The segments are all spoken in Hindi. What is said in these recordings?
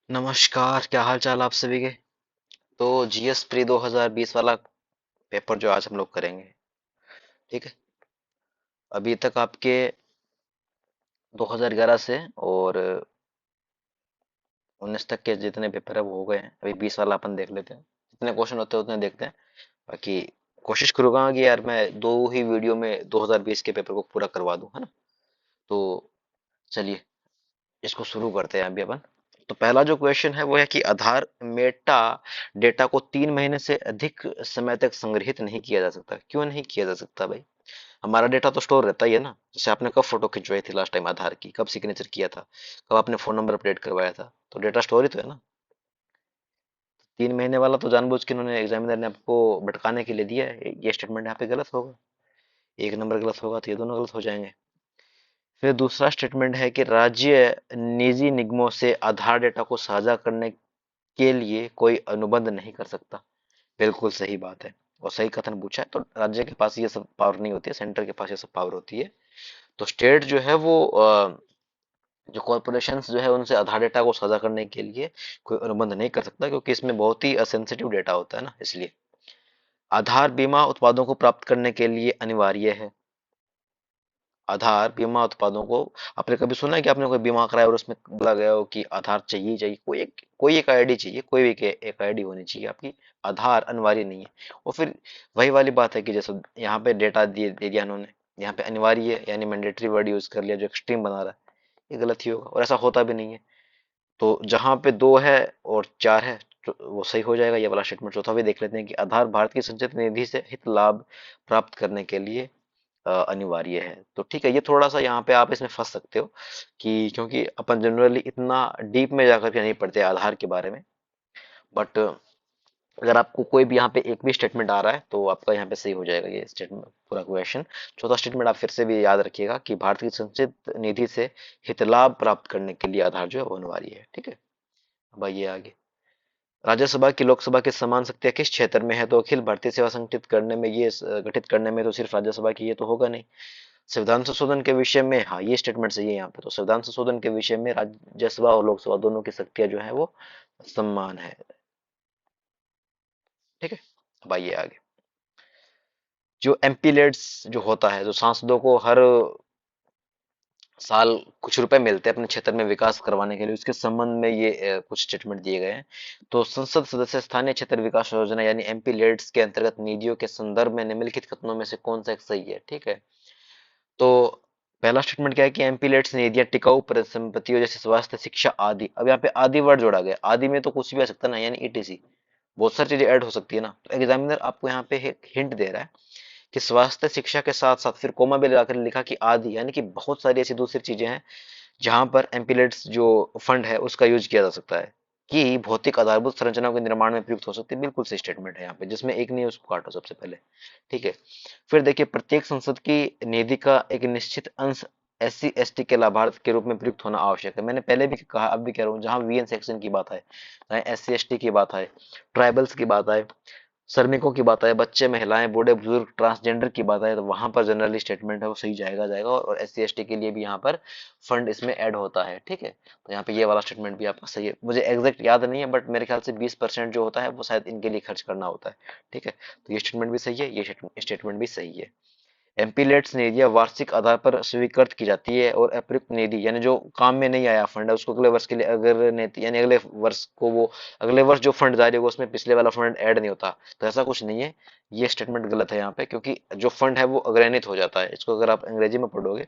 नमस्कार, क्या हाल चाल आप सभी के। तो जीएस प्री 2020 वाला पेपर जो आज हम लोग करेंगे, ठीक है। अभी तक आपके 2011 से और 19 तक के जितने पेपर है वो हो गए हैं। अभी 20 वाला अपन देख लेते हैं, जितने क्वेश्चन होते हैं उतने देखते हैं। बाकी कोशिश करूंगा कि यार मैं दो ही वीडियो में 2020 के पेपर को पूरा करवा दूं, है ना। तो चलिए इसको शुरू करते हैं अभी अपन। तो पहला जो क्वेश्चन है वो है कि आधार मेटा डेटा को 3 महीने से अधिक समय तक संग्रहित नहीं किया जा सकता। क्यों नहीं किया जा सकता भाई? हमारा डेटा तो स्टोर रहता ही है ना। जैसे आपने कब फोटो खिंचवाई थी लास्ट टाइम आधार की, कब सिग्नेचर किया था, कब आपने फोन नंबर अपडेट करवाया था, तो डेटा स्टोर ही तो है ना। 3 महीने वाला तो जानबूझ के इन्होंने एग्जामिनर ने आपको भटकाने के लिए दिया है। ये स्टेटमेंट यहाँ पे गलत होगा। एक नंबर गलत होगा तो ये दोनों गलत हो जाएंगे। फिर दूसरा स्टेटमेंट है कि राज्य निजी निगमों से आधार डेटा को साझा करने के लिए कोई अनुबंध नहीं कर सकता। बिल्कुल सही बात है और सही कथन पूछा है। तो राज्य के पास ये सब पावर नहीं होती है, सेंटर के पास ये सब पावर होती है। तो स्टेट जो है वो जो कॉरपोरेशंस जो है उनसे आधार डेटा को साझा करने के लिए कोई अनुबंध नहीं कर सकता, क्योंकि इसमें बहुत ही सेंसिटिव डेटा होता है ना, इसलिए। आधार बीमा उत्पादों को प्राप्त करने के लिए अनिवार्य है। आधार बीमा उत्पादों को, आपने कभी सुना है कि आपने कोई बीमा कराया और उसमें बोला गया हो कि आधार चाहिए ही चाहिए? कोई एक आईडी चाहिए, कोई भी एक आईडी होनी चाहिए आपकी। आधार अनिवार्य नहीं है। और फिर वही वाली बात है कि जैसे यहाँ पे डेटा दे दिया उन्होंने, यहाँ पे अनिवार्य है यानी मैंडेटरी वर्ड यूज कर लिया जो एक्सट्रीम बना रहा है। ये गलत ही होगा और ऐसा होता भी नहीं है। तो जहां पे दो है और चार है तो वो सही हो जाएगा। ये वाला स्टेटमेंट। चौथा भी देख लेते हैं कि आधार भारत की संचित निधि से हित लाभ प्राप्त करने के लिए अनिवार्य है। तो ठीक है, ये थोड़ा सा यहाँ पे आप इसमें फंस सकते हो कि क्योंकि अपन जनरली इतना डीप में जाकर के नहीं पढ़ते आधार के बारे में। बट अगर आपको कोई भी यहाँ पे एक भी स्टेटमेंट आ रहा है तो आपका यहाँ पे सही हो जाएगा ये स्टेटमेंट, पूरा क्वेश्चन। चौथा स्टेटमेंट आप फिर से भी याद रखिएगा कि भारत की संचित निधि से हित लाभ प्राप्त करने के लिए आधार जो है वो अनिवार्य है। ठीक है। अब आइए आगे। राज्यसभा की लोकसभा के समान शक्तियां किस क्षेत्र में है? तो अखिल भारतीय सेवा संगठित करने में, ये गठित करने में तो सिर्फ राज्यसभा की, ये तो होगा नहीं। संविधान संशोधन के विषय में, हाँ ये स्टेटमेंट सही है यहाँ पे। तो संविधान संशोधन के विषय में राज्यसभा और लोकसभा दोनों की शक्तियां जो है वो समान है। ठीक है। अब आइए आगे। जो एमपीलेट्स जो होता है, जो सांसदों को हर साल कुछ रुपए मिलते हैं अपने क्षेत्र में विकास करवाने के लिए, उसके संबंध में ये कुछ स्टेटमेंट दिए गए हैं। तो संसद सदस्य स्थानीय क्षेत्र विकास योजना यानी एमपी लेड्स के अंतर्गत निधियों के संदर्भ में निम्नलिखित कथनों में से कौन सा एक सही है? ठीक है। तो पहला स्टेटमेंट क्या है कि एमपी लेड्स निधियां टिकाऊ परिसंपत्तियों जैसे स्वास्थ्य, शिक्षा आदि। अब यहाँ पे आदि वर्ड जोड़ा गया। आदि में तो कुछ भी आ सकता है ना, यानी ईटीसी। बहुत सारी चीजें ऐड हो सकती है ना। तो एग्जामिनर आपको यहाँ पे एक हिंट दे रहा है कि स्वास्थ्य शिक्षा के साथ साथ, फिर कोमा भी लगाकर लिखा कि आदि, यानी कि बहुत सारी ऐसी दूसरी चीजें हैं जहां पर एम्पिलेट्स जो फंड है उसका यूज किया जा सकता है, कि भौतिक आधारभूत संरचनाओं के निर्माण में प्रयुक्त हो सकती है। बिल्कुल सही स्टेटमेंट है यहाँ पे, जिसमें एक नहीं है उसको काटो सबसे पहले। ठीक है। फिर देखिए, प्रत्येक संसद की निधि का एक निश्चित अंश एससी एसटी के लाभार्थ के रूप में प्रयुक्त होना आवश्यक है। मैंने पहले भी कहा, अब भी कह रहा हूँ, जहां वीएन सेक्शन की बात आए, चाहे एससी एसटी की बात आए, ट्राइबल्स की बात आए, श्रमिकों की बात आए, बच्चे, महिलाएं, बूढ़े बुजुर्ग, ट्रांसजेंडर की बात आए, तो वहां पर जनरली स्टेटमेंट है वो सही जाएगा और एस सी एस टी के लिए भी यहाँ पर फंड इसमें ऐड होता है। ठीक है। तो यहाँ पे ये वाला स्टेटमेंट भी आपका सही है। मुझे एग्जैक्ट याद नहीं है बट मेरे ख्याल से 20% जो होता है वो शायद इनके लिए खर्च करना होता है। ठीक है। तो ये स्टेटमेंट भी सही है, ये स्टेटमेंट भी सही है। एमपीलेट्स निधियां वार्षिक आधार पर स्वीकृत की जाती है और अप्रयुक्त निधि यानी जो काम में नहीं आया फंड है उसको अगले वर्ष के लिए, अगर यानी अगले वर्ष को वो, अगले वर्ष जो फंड जारी होगा उसमें पिछले वाला फंड ऐड नहीं होता। तो ऐसा कुछ नहीं है। ये स्टेटमेंट गलत है यहाँ पे, क्योंकि जो फंड है वो अग्रहणित हो जाता है। इसको अगर आप अंग्रेजी में पढ़ोगे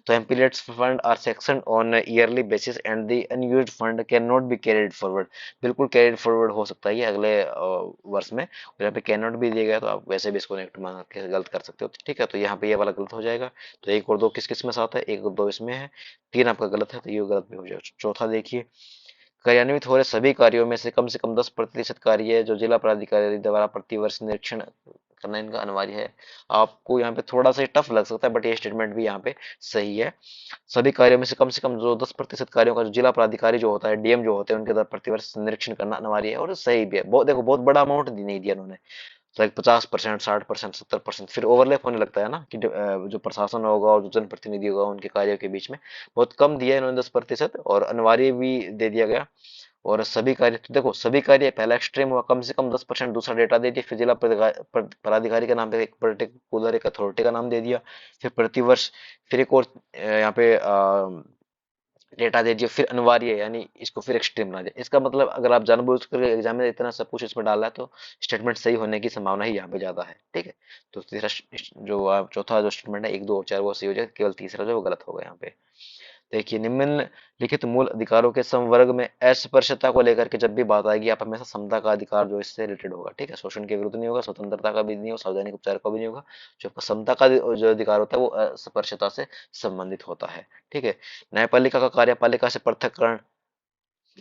तो MPLADS fund are sanctioned on yearly basis and the unused fund can not be carried forward. बिल्कुल कैरिड फॉरवर्ड हो सकता है ये अगले वर्ष में। और यहाँ पे कैन नॉट भी दिया गया तो आप वैसे भी इसको नेक्स्ट मान के गलत कर सकते हो। ठीक है। तो यहाँ पे ये वाला गलत हो जाएगा। तो एक और दो किस किस में से आता है? एक और दो इसमें है, तीन आपका गलत है, तो ये गलत भी हो जाएगा। चौथा देखिए, कार्यान्वित हो रहे सभी कार्यों में से कम 10% कार्य जो जिला प्राधिकारी द्वारा प्रतिवर्ष निरीक्षण करना इनका अनिवार्य है। आपको यहाँ पे थोड़ा सा टफ लग सकता है बट ये स्टेटमेंट भी यहाँ पे सही है। सभी कार्यों में से कम जो 10% कार्यों का जो जिला प्राधिकारी जो होता है, डीएम जो होते हैं, उनके द्वारा प्रतिवर्ष निरीक्षण करना अनिवार्य है और सही भी है। बहुत देखो, बहुत बड़ा अमाउंट नहीं दिया उन्होंने। लाइक 50%, 60%, 70%, फिर ओवरलैप होने लगता है ना कि जो प्रशासन होगा और जो जनप्रतिनिधि होगा उनके कार्यों के बीच में। बहुत कम दिया है इन्होंने 10%, और अनिवार्य भी दे दिया गया। और सभी कार्य, तो देखो सभी कार्य पहला एक्सट्रीम हुआ, कम से कम 10%, दूसरा डेटा दे दिया, फिर जिला पदाधिकारी का नाम पे एक पर्टिकुलर एक अथॉरिटी का नाम दे दिया, फिर प्रतिवर्ष, फिर एक और यहाँ पे डेटा दे दिया, फिर अनिवार्य है, यानी इसको फिर एक्सट्रीम बना दिया। इसका मतलब अगर आप जानबूझ कर एग्जाम में इतना सब कुछ इसमें डाला है तो स्टेटमेंट सही होने की संभावना ही यहाँ पे ज्यादा है, ठीक है। तो तीसरा जो आप चौथा जो स्टेटमेंट है, 1 2 और 4 वो सही हो जाएगा, केवल तीसरा जो है वो गलत होगा यहाँ पे। देखिए, निम्नलिखित मूल अधिकारों के समवर्ग में अस्पृश्यता को लेकर के जब भी बात आएगी, आप हमेशा समता का अधिकार जो इससे रिलेटेड होगा, ठीक है। शोषण के विरुद्ध नहीं होगा, स्वतंत्रता का भी नहीं होगा, सार्वजनिक उपचार का भी नहीं होगा। जो आपका समता का जो अधिकार होता है वो अस्पृश्यता से संबंधित होता है, ठीक है। न्यायपालिका का कार्यपालिका से पृथककरण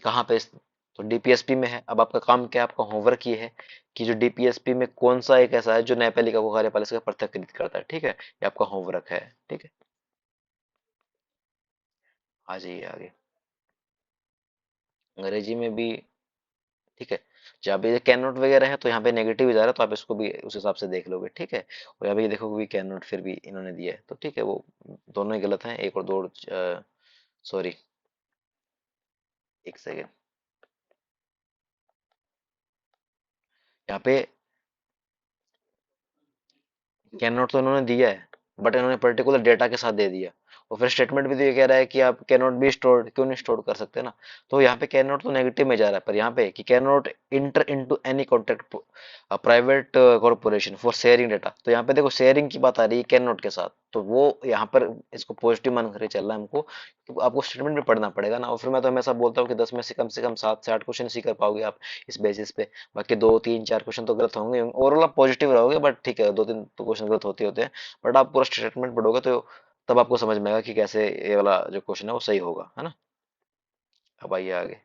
कहाँ पे तो डीपीएसपी में है। अब आपका काम क्या है, आपका होमवर्क ये है कि जो डीपीएसपी में कौन सा एक ऐसा है जो न्यायपालिका को कार्यपालिका से पृथक करता है, ठीक है। ये आपका होमवर्क है, ठीक है। आ जाइए आगे। अंग्रेजी में भी, ठीक है। जहाँ पे कैन नॉट वगैरह है तो यहाँ पे नेगेटिव ही जा रहा है, तो आप इसको भी उस हिसाब से देख लोगे, ठीक है। और यहाँ पे ये देखोगे भी कैन नॉट फिर भी इन्होंने दिया है, तो ठीक है, वो दोनों ही गलत हैं, एक और दो, सॉरी, एक सेकेंड। यहाँ पे कैन नॉट तो इन्होंने दिया है, बट इन्होंने पर्टिकुलर डेटा के साथ दे दिया। और फिर स्टेटमेंट भी तो ये कह रहा है कि आप कैन नॉट बी स्टोर्ड, क्यों नहीं स्टोर कर सकते ना। तो यहाँ पे कैन नॉट तो नेगेटिव में जा रहा है, पर यहाँ पे कि can not inter into any contract private corporation for sharing data, तो यहाँ पे देखो शेयरिंग की बात आ रही है कैन नॉट के साथ, तो वो यहाँ पर इसको पॉजिटिव मान कर चल रहा है हमको, तो आपको स्टेटमेंट भी पढ़ना पड़ेगा ना। और फिर मैं तो हमेशा बोलता हूँ कि 10 में से कम 7 से 8 क्वेश्चन इसी कर पाओगे आप इस बेसिस पे। बाकी 2 3 4 क्वेश्चन तो गलत होंगे, ओवरऑल आप पॉजिटिव रहोगे, बट ठीक है 2 3 तो क्वेश्चन गलत होते होते हैं। बट आप पूरा स्टेटमेंट पढ़ोगे तो तब आपको समझ में आएगा कि कैसे ये वाला जो क्वेश्चन है वो सही होगा, है ना। अब आइए आगे।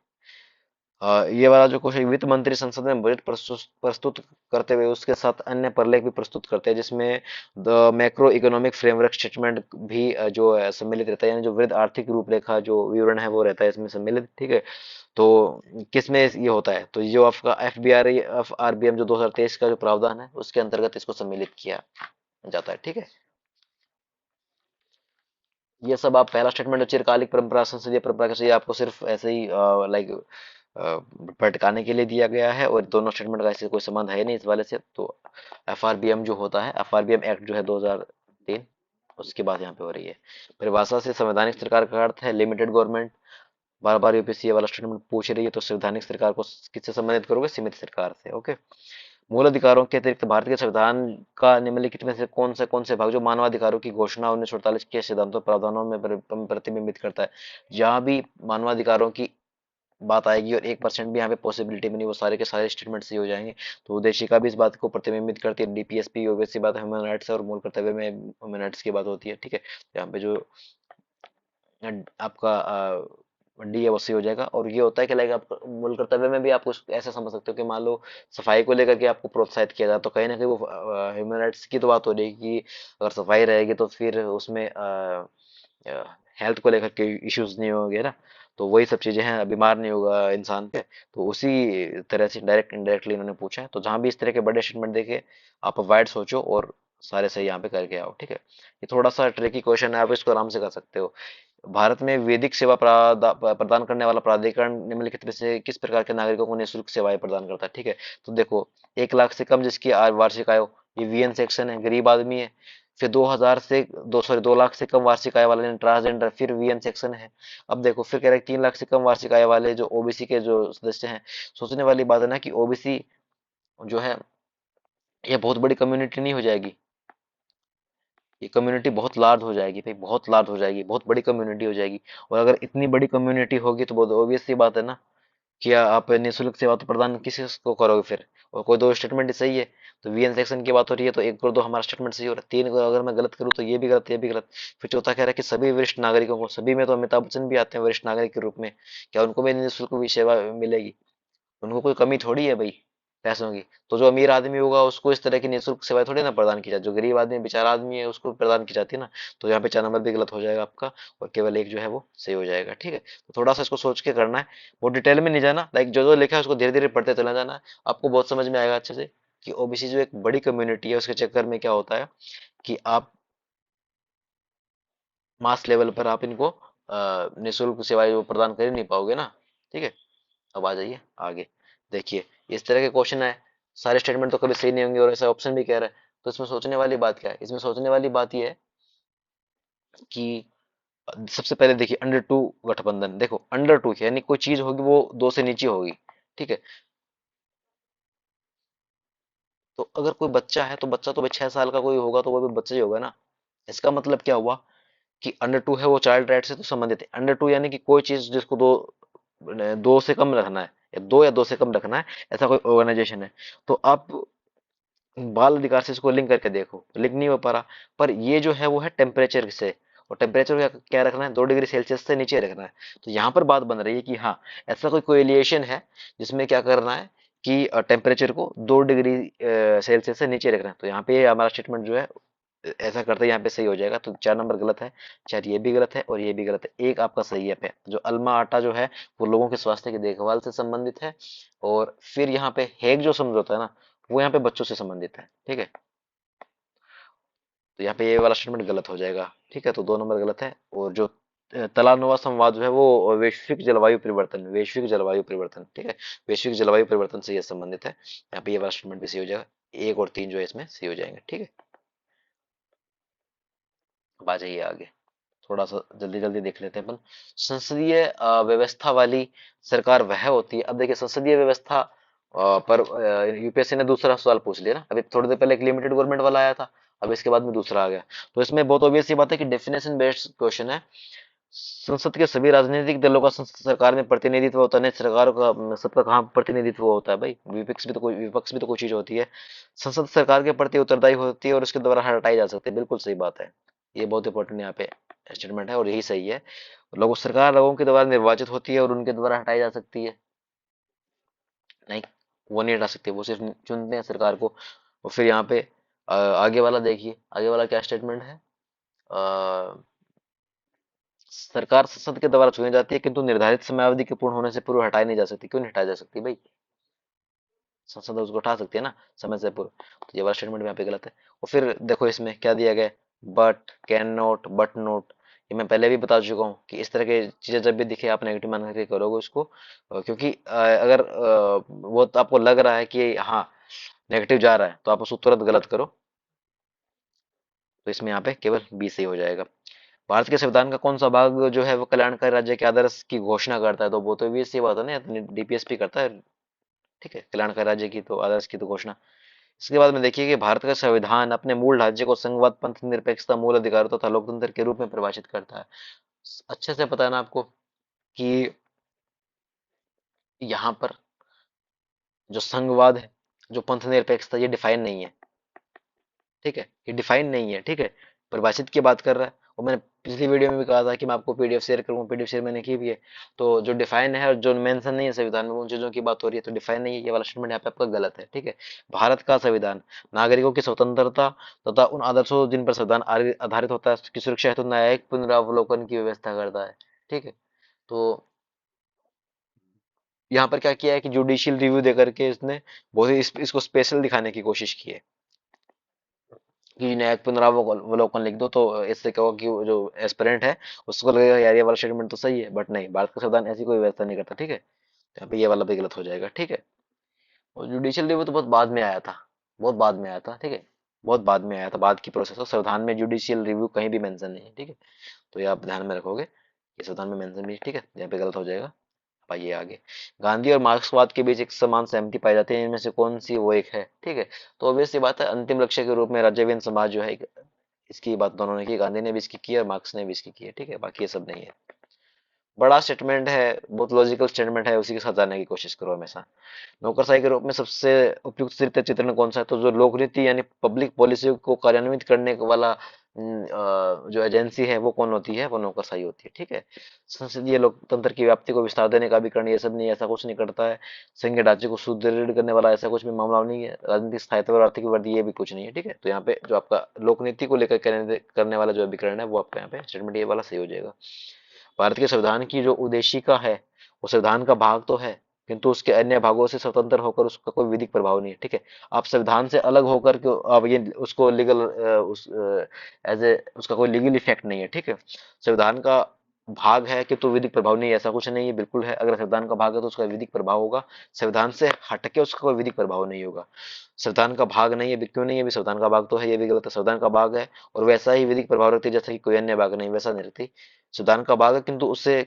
ये वाला जो क्वेश्चन, वित्त मंत्री संसद में बजट प्रस्तुत प्रस्तुत करते हुए उसके साथ अन्य प्रलेख भी प्रस्तुत करते हैं, जिसमें the macro economic framework statement भी जो है सम्मिलित रहता है, यानी जो वृद्ध आर्थिक रूपरेखा जो विवरण है वो रहता है इसमें सम्मिलित, ठीक है। तो किसमें ये होता है, तो ये जो आपका एफ आर बी एम जो 2023 का जो प्रावधान है उसके अंतर्गत इसको सम्मिलित किया जाता है, ठीक है। ये सब आप पहला स्टेटमेंट चिरकालिक परंपरा संसदीय परंपरा के, ये आपको सिर्फ ऐसे ही लाइक भटकाने के लिए दिया गया है, और दोनों स्टेटमेंट का ऐसे कोई संबंध है नहीं इस वाले से। तो एफआरबीएम जो होता है, एफआरबीएम एक्ट जो है 2003, उसकी बात यहाँ पे हो रही है। परिभाषा से संवैधानिक सरकार का अर्थ है लिमिटेड गवर्नमेंट। बार बार यूपीएससी ये वाला स्टेटमेंट पूछ रही है, तो संवैधानिक सरकार को किससे संबंधित करोगे, सीमित सरकार से, ओके। मूल अधिकारों के अतिरिक्त भारतीय संविधान का निम्नलिखित में से कौन से भाग जो मानवाधिकारों की घोषणा 1948 के सिद्धांतों प्रावधानों में प्रतिबिंबित करता है। जहां भी मानवाधिकारों की बात आएगी और 1% भी यहाँ पे पॉसिबिलिटी में नहीं, वो सारे के सारे स्टेटमेंट सही हो जाएंगे। तो उद्देशिका भी इस बात को प्रतिबिंबित करती है, डीपीएसपी ऑब्वियस सी बात है, ह्यूमन राइट्स और मूल कर्तव्य में ह्यूमन राइट्स की बात होती है, ठीक है। यहाँ पे जो आपका डी है वो सही हो जाएगा। और ये होता है कि लाइक आप मूल कर्तव्य में भी आप कुछ ऐसा समझ सकते हो कि मान लो सफाई को लेकर के आपको प्रोत्साहित किया जाए, तो कहीं ना कहीं वो ह्यूमन राइट्स की तो बात हो रही है कि अगर सफाई रहेगी तो फिर उसमें हेल्थ को लेकर के इश्यूज नहीं होंगे ना। तो वही सब चीजें हैं, बीमार नहीं होगा इंसान पे। तो उसी तरह से डायरेक्ट इनडायरेक्टली इन्होंने पूछा है, तो जहां भी इस तरह के बड़े स्टेटमेंट देखे आप वाइड सोचो और सारे सही यहाँ पे करके आओ, ठीक है। ये थोड़ा सा ट्रिकी क्वेश्चन है, आप इसको आराम से कर सकते हो। भारत में वैदिक सेवा प्रदान करने वाला प्राधिकरण निम्नलिखित में से किस प्रकार के नागरिकों को निःशुल्क सेवाएं प्रदान करता है, ठीक है। तो देखो, 1 लाख से कम जिसकी वार्षिक आय हो, ये वीएन सेक्शन है, गरीब आदमी है। फिर 2 लाख से कम वार्षिक आय वाले ट्रांसजेंडर, फिर वीएन सेक्शन है। अब देखो फिर कह रहे हैं 3 लाख से कम वार्षिक आय वाले जो ओबीसी के जो सदस्य हैं। सोचने वाली बात है ना कि ओबीसी जो है ये बहुत बड़ी कम्युनिटी नहीं हो जाएगी, ये कम्युनिटी बहुत लार्ज हो जाएगी भाई, बहुत लार्ज हो जाएगी, बहुत बड़ी कम्युनिटी हो जाएगी। और अगर इतनी बड़ी कम्युनिटी होगी तो बहुत ऑब्वियस सी बात है ना कि आप निःशुल्क सेवा तो प्रदान किसी को करोगे फिर। और कोई दो स्टेटमेंट ही सही है। तो वीएन सेक्शन की बात हो रही है तो एक और दो हमारा स्टेटमेंट सही हो रहा है, तीन को अगर मैं गलत करूँ तो ये भी गलत, ये भी गलत। फिर चौथा कह रहा है कि सभी वरिष्ठ नागरिकों को, सभी में तो अमिताभ बच्चन भी आते हैं वरिष्ठ नागरिक के रूप में, क्या उनको भी निःशुल्क भी सेवा मिलेगी। उनको कोई कमी थोड़ी है भाई पैसों की। तो जो अमीर आदमी होगा उसको इस तरह की निःशुल्क सेवाएं थोड़ी ना प्रदान की जाती, जो गरीब आदमी बेचारा आदमी है उसको प्रदान की जाती है ना। तो यहाँ पे 4 नंबर भी गलत हो जाएगा आपका, और केवल एक जो है वो सही हो जाएगा, ठीक है। तो थोड़ा सा इसको सोच के करना है, वो डिटेल में नहीं जाना, लाइक जो जो लिखा है उसको धीरे धीरे पढ़ते चला जाना है। आपको बहुत समझ में आएगा अच्छे से कि ओबीसी जो एक बड़ी कम्युनिटी है उसके चक्कर में क्या होता है कि आप मास लेवल पर आप इनको निःशुल्क सेवाएं वो प्रदान कर ही नहीं पाओगे ना, ठीक है। अब आ जाइए आगे। देखिए इस तरह के क्वेश्चन है, सारे स्टेटमेंट तो कभी सही नहीं होंगे और ऐसा ऑप्शन भी कह रहा है, तो इसमें सोचने वाली बात क्या है? इसमें सोचने वाली बात यह है कि सबसे पहले देखिए अंडर टू गठबंधन, देखो अंडर टू यानी कोई चीज होगी वो दो से नीचे होगी, ठीक है। तो अगर कोई बच्चा है तो बच्चा तो भाई 6 साल का कोई होगा तो वो भी बच्चा ही होगा ना। इसका मतलब क्या हुआ कि अंडर टू है वो चाइल्ड राइट से तो संबंधित है। अंडर टू यानी कि कोई चीज जिसको दो से कम रखना है, या दो से कम रखना है, ऐसा कोई ऑर्गेनाइजेशन है। तो आप बाल अधिकार से इसको लिंक करके देखो, लिंक नहीं हो पा रहा। पर ये जो है वो है टेम्परेचर से, और टेम्परेचर क्या क्या रखना है, 2 डिग्री सेल्सियस से नीचे रखना है। तो यहाँ पर बात बन रही है कि हाँ, ऐसा कोई कोरिलेशन है जिसमें क्या करना है कि टेम्परेचर को 2 डिग्री सेल्सियस से नीचे रखना है। तो यहाँ पे हमारा स्टेटमेंट जो है ऐसा करते हैं, यहाँ पे सही हो जाएगा। तो 4 नंबर गलत है, चार ये भी गलत है और ये भी गलत है, एक आपका सही है पे। जो अल्मा आटा जो है वो लोगों के स्वास्थ्य की देखभाल से संबंधित है, और फिर यहाँ पे हेग जो समझौता है ना, वो यहाँ पे बच्चों से संबंधित है, ठीक है। तो यहाँ पे ये वाला स्टेटमेंट गलत हो जाएगा, ठीक है। तो 2 नंबर गलत है। और जो तलानुमा संवाद जो है वो वैश्विक जलवायु परिवर्तन, ठीक है, वैश्विक जलवायु परिवर्तन से ये संबंधित है। यहाँ पे ये वाला स्टेटमेंट भी सही हो जाएगा, 1 और 3 जो है इसमें सही हो जाएंगे, ठीक है। अब आ जाइए आगे, थोड़ा सा जल्दी जल्दी देख लेते हैं अपन। संसदीय व्यवस्था वाली सरकार वह होती है। अब देखिए संसदीय व्यवस्था पर यूपीएससी ने दूसरा सवाल पूछ लिया ना, अभी थोड़ी देर पहले एक लिमिटेड गवर्नमेंट वाला आया था, अब इसके बाद में दूसरा आ गया। तो इसमें बहुत ऑब्वियस सी बात है कि डेफिनेशन बेस्ड क्वेश्चन है। संसद के सभी राजनीतिक दलों का सरकार में प्रतिनिधित्व होता है। नहीं, सरकार का सबका कहाँ प्रतिनिधित्व होता है भाई? विपक्ष भी तो कोई चीज होती है। संसद सरकार के प्रति उत्तरदायी होती है और उसके द्वारा हटाई जा सकती है, बिल्कुल सही बात है। ये बहुत इंपॉर्टेंट यहाँ पे स्टेटमेंट है और यही सही है। सरकार लोगों के द्वारा निर्वाचित होती है और उनके द्वारा हटाई जा सकती है। नहीं, वो नहीं हटा सकते, वो सिर्फ चुनते हैं सरकार को। और फिर यहाँ पे आगे वाला देखिए, आगे वाला क्या स्टेटमेंट है? सरकार संसद के द्वारा चुनी जाती है किंतु निर्धारित समयावधि के पूर्ण होने से पूर्व हटाई नहीं जा सकती। क्यों नहीं हटाई जा सकती भाई? संसद उसको हटा सकती है ना समय से पूर्व। तो ये वाला स्टेटमेंट यहाँ पे गलत है। और फिर देखो इसमें क्या दिया गया, but, can not, but not. ये मैं पहले भी बता चुका हूँ कि इस तरह की चीजें जब भी दिखे आप नेगेटिव मान करके करोगे उसको। क्योंकि अगर वो तो आपको लग रहा है कि हाँ नेगेटिव जा रहा है, तो आप उसको तुरंत गलत करो। तो इसमें यहाँ पे केवल बी सही हो जाएगा। भारत के संविधान का कौन सा भाग जो है वो कल्याणकारी राज्य के आदर्श की घोषणा करता है? तो वो तो भी सी बात है ना, डीपीएसपी करता है, ठीक है, कल्याणकारी राज्य की तो आदर्श की तो घोषणा। इसके बाद में देखिए कि भारत का संविधान अपने मूल ढांचे को संघवाद, पंथ निरपेक्षता, मूल अधिकारों तथा लोकतंत्र के रूप में परिभाषित करता है। अच्छे से पता है ना आपको कि यहाँ पर जो संघवाद है, जो पंथ निरपेक्षता, ये डिफाइन नहीं है, ठीक है, ये डिफाइन नहीं है, ठीक है, परिभाषित की बात कर रहा है। और मैंने पिछली वीडियो में भी कहा था कि मैं आपको पीडीएफ शेयर करूंगा, पीडीएफ शेयर मैंने की भी है। तो जो डिफाइन है और जो मेंशन नहीं है संविधान में, उन चीजों की बात हो रही है, तो डिफाइन नहीं है, ये वाला स्टेटमेंट यहाँ पे आपका गलत है, ठीक है। भारत का संविधान नागरिकों की स्वतंत्रता तथा उन आदर्शों जिन पर संविधान आधारित होता है की सुरक्षा हेतु न्यायिक पुनरावलोकन की व्यवस्था करता है, ठीक है। तो यहाँ पर क्या किया है कि जुडिशियल रिव्यू देकर के इसने बहुत ही इसको स्पेशल दिखाने की कोशिश की है कि न्यायिक पुनरावलोकन लिख दो, तो इससे क्या होगा कि वो जो एस्पिरेंट है उसको लगेगा यार ये वाला स्टेटमेंट तो सही है। बट नहीं, भारत का संविधान ऐसी कोई व्यवस्था नहीं करता, ठीक है। तो यहाँ पे ये वाला भी गलत हो जाएगा, ठीक है। और जुडिशियल रिव्यू तो बहुत बाद में आया था, बहुत बाद में आया था, ठीक है, बहुत बाद में आया था, बाद की प्रोसेस। और संविधान में जुडिशियल रिव्यू कहीं भी मेंशन नहीं है, ठीक है। तो ये आप ध्यान में रखोगे, ये संविधान में मेंशन भी है, ठीक है, यहाँ पे गलत हो जाएगा। आइए आगे। गांधी और मार्क्सवाद के बीच एक समान सहमति पाई जाती है, इनमें से कौन सी वो एक है? ठीक है। तो ऑब्वियस सी बात है, अंतिम लक्ष्य के रूप में राज्यविहीन समाज जो है, इसकी बात दोनों ने की, गांधी ने भी इसकी की और मार्क्स ने भी इसकी की है, ठीक है, बाकी ये सब नहीं है। बड़ा स्टेटमेंट है, बहुत लॉजिकल स्टेटमेंट है, उसी के साथ जाने की कोशिश करो हमेशा। नौकरशाही के रूप में सबसे उपयुक्त चरित्र चित्रण कौन सा है? तो जो लोक नीति यानी पब्लिक पॉलिसी को कार्यान्वित करने वाला जो एजेंसी है वो कौन होती है? वो नौकरशाही होती है, ठीक है। संसदीय लोकतंत्र की व्याप्ति को विस्तार देने का भी करण ये सब नहीं, ऐसा कुछ नहीं करता है। संघीय ढांचे को सुदृढ़ करने वाला ऐसा कुछ भी मामला नहीं है। राजनीतिक स्थायित्व और आर्थिक वृद्धि ये भी कुछ नहीं है, ठीक है। तो यहाँ पे जो आपका लोक नीति को लेकर करने वाला जो अभिकरण है वो आपका यहाँ पे स्टेटमेंट ये वाला सही हो जाएगा। भारत के संविधान की जो उद्देशिका है वो संविधान का भाग तो है, किंतु उसके अन्य भागों से स्वतंत्र होकर उसका कोई विधिक प्रभाव नहीं है, ठीक है। आप संविधान से अलग होकर के आप ये उसको लीगल उस एज ए उसका कोई लीगल इफेक्ट नहीं है, ठीक है। संविधान का भाग है कि तो विधिक प्रभाव नहीं है, ऐसा कुछ नहीं है, बिल्कुल है। अगर संविधान का भाग है तो उसका विधिक प्रभाव होगा, संविधान से हटके उसका कोई विधिक प्रभाव नहीं होगा। संविधान का भाग नहीं है, क्यों नहीं है? भी संविधान का भाग तो है, ये भी गलत है। संविधान का भाग है और वैसा ही विधिक प्रभाव रखती है जैसा कि कोई अन्य भाग नहीं, वैसा नहीं रखती। संविधान का भाग है किंतु उससे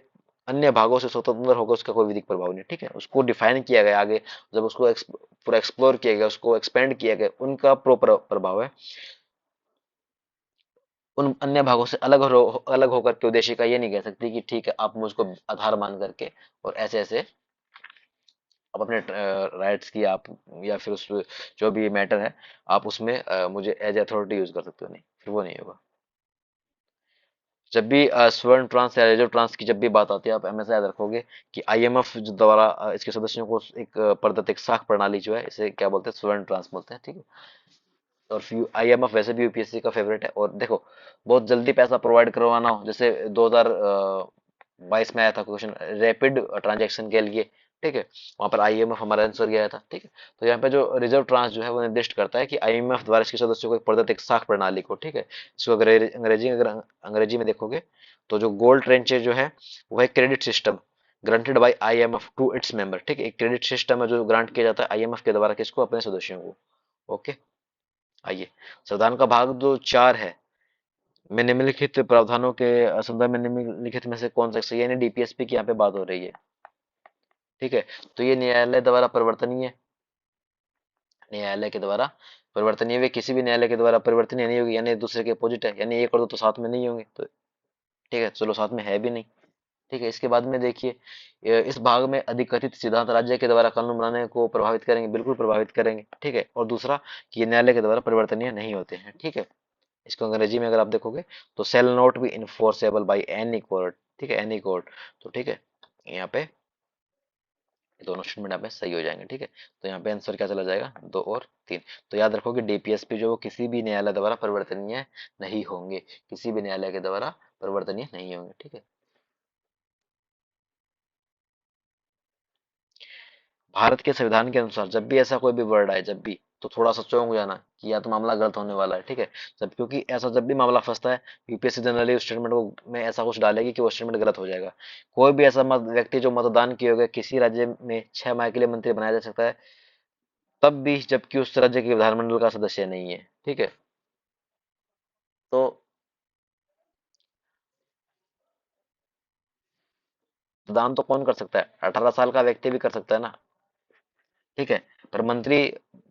अन्य भागों से स्वतंत्र होकर उसका कोई विधिक प्रभाव नहीं, ठीक है। उसको डिफाइन किया गया आगे, जब उसको पूरा एक्सप्लोर किया गया, उसको एक्सपेंड किया गया, उनका प्रो प्रभाव है। उन अन्य भागों से अलग होकर के उद्देश्य का ये नहीं कह सकती कि ठीक है आप मुझको आधार मान करके और ऐसे ऐसे आप अपने राइट्स की आप, या फिर उस जो भी मैटर है आप उसमें मुझे एज अथॉरिटी यूज कर सकते हो, नहीं, फिर वो नहीं होगा। जब भी स्वर्ण ट्रांस या रिजर्व ट्रांस की जब भी बात आती है, आप हमेशा याद रखोगे कि आईएमएफ जो द्वारा इसके सदस्यों को एक प्रदत्त एक साख प्रणाली जो है, इसे क्या बोलते हैं, स्वर्ण ट्रांस बोलते हैं, ठीक है। और आईएमएफ वैसे भी यूपीएससी का फेवरेट है। और देखो, बहुत जल्दी पैसा प्रोवाइड करवाना हो, जैसे 2022 में आया था क्वेश्चन रैपिड ट्रांजैक्शन के लिए, ठीक है, वहां पर आईएमएफ हमारा आंसर गया था, ठीक है। तो यहाँ पे जो रिजर्व ट्रांस जो है वो निर्दिष्ट करता है कि आईएमएफ द्वारा इसके सदस्यों को एक प्रदत्त एक साख प्रणाली को, ठीक है। इसको अगर अंग्रेजी में देखोगे तो जो गोल्ड ट्रेंचेज जो है वो है credit system granted by IMF to its member, ठीक है। एक क्रेडिट सिस्टम है जो ग्रांट किया जाता है आईएमएफ के द्वारा किसको, अपने सदस्यों को। ओके, आइए, संविधान का भाग जो 4 है में निम्नलिखित प्रावधानों के संदर्भ में निम्नलिखित में से कौन सा सही है, यानी डीपीएसपी की यहाँ पे बात हो रही है, ठीक है। तो ये न्यायालय द्वारा परिवर्तनीय है, न्यायालय के द्वारा परिवर्तनीय, वे किसी भी न्यायालय के द्वारा परिवर्तनीय नहीं होगी, यानी एक दूसरे के अपोजिट है, यानी एक और दो तो साथ में नहीं होंगे, तो ठीक है, चलो साथ में है भी नहीं, ठीक है। इसके बाद में देखिए, इस भाग में अधिकथित सिद्धांत राज्य के द्वारा कानून बनाने को प्रभावित करेंगे, बिल्कुल प्रभावित करेंगे, ठीक है। और दूसरा कि ये न्यायालय के द्वारा परिवर्तनीय नहीं होते हैं, ठीक है। इसको अंग्रेजी में अगर आप देखोगे तो shall not be enforceable by any court, ठीक है, एनी कोर्ट। तो ठीक है, यहाँ पे दोनों स्टेटमेंट यहाँ पे सही हो जाएंगे, ठीक है। तो यहाँ पे आंसर क्या चला जाएगा, 2 और 3। तो याद रखो कि डीपीएसपी जो वो किसी भी न्यायालय द्वारा परिवर्तनीय नहीं होंगे, किसी भी न्यायालय के द्वारा परिवर्तनीय नहीं होंगे, ठीक है। भारत के संविधान के अनुसार जब भी ऐसा कोई भी वर्ड आए, जब भी, तो थोड़ा सा चौंक जाना कि या तो मामला गलत होने वाला है, ठीक है। जब, क्योंकि ऐसा जब भी मामला फंसता है, यूपीएससी जनरली उस स्टेटमेंट को में ऐसा कुछ डालेगी कि वो स्टेटमेंट गलत हो जाएगा। कोई भी ऐसा व्यक्ति जो मतदान किए हुए किसी राज्य में 6 माह के लिए मंत्री बनाया जा सकता है, तब भी जबकि उस राज्य के विधानमंडल का सदस्य नहीं है, ठीक है। तो मतदान तो कौन कर सकता है, 18 साल का व्यक्ति भी कर सकता है ना, ठीक है। पर मंत्री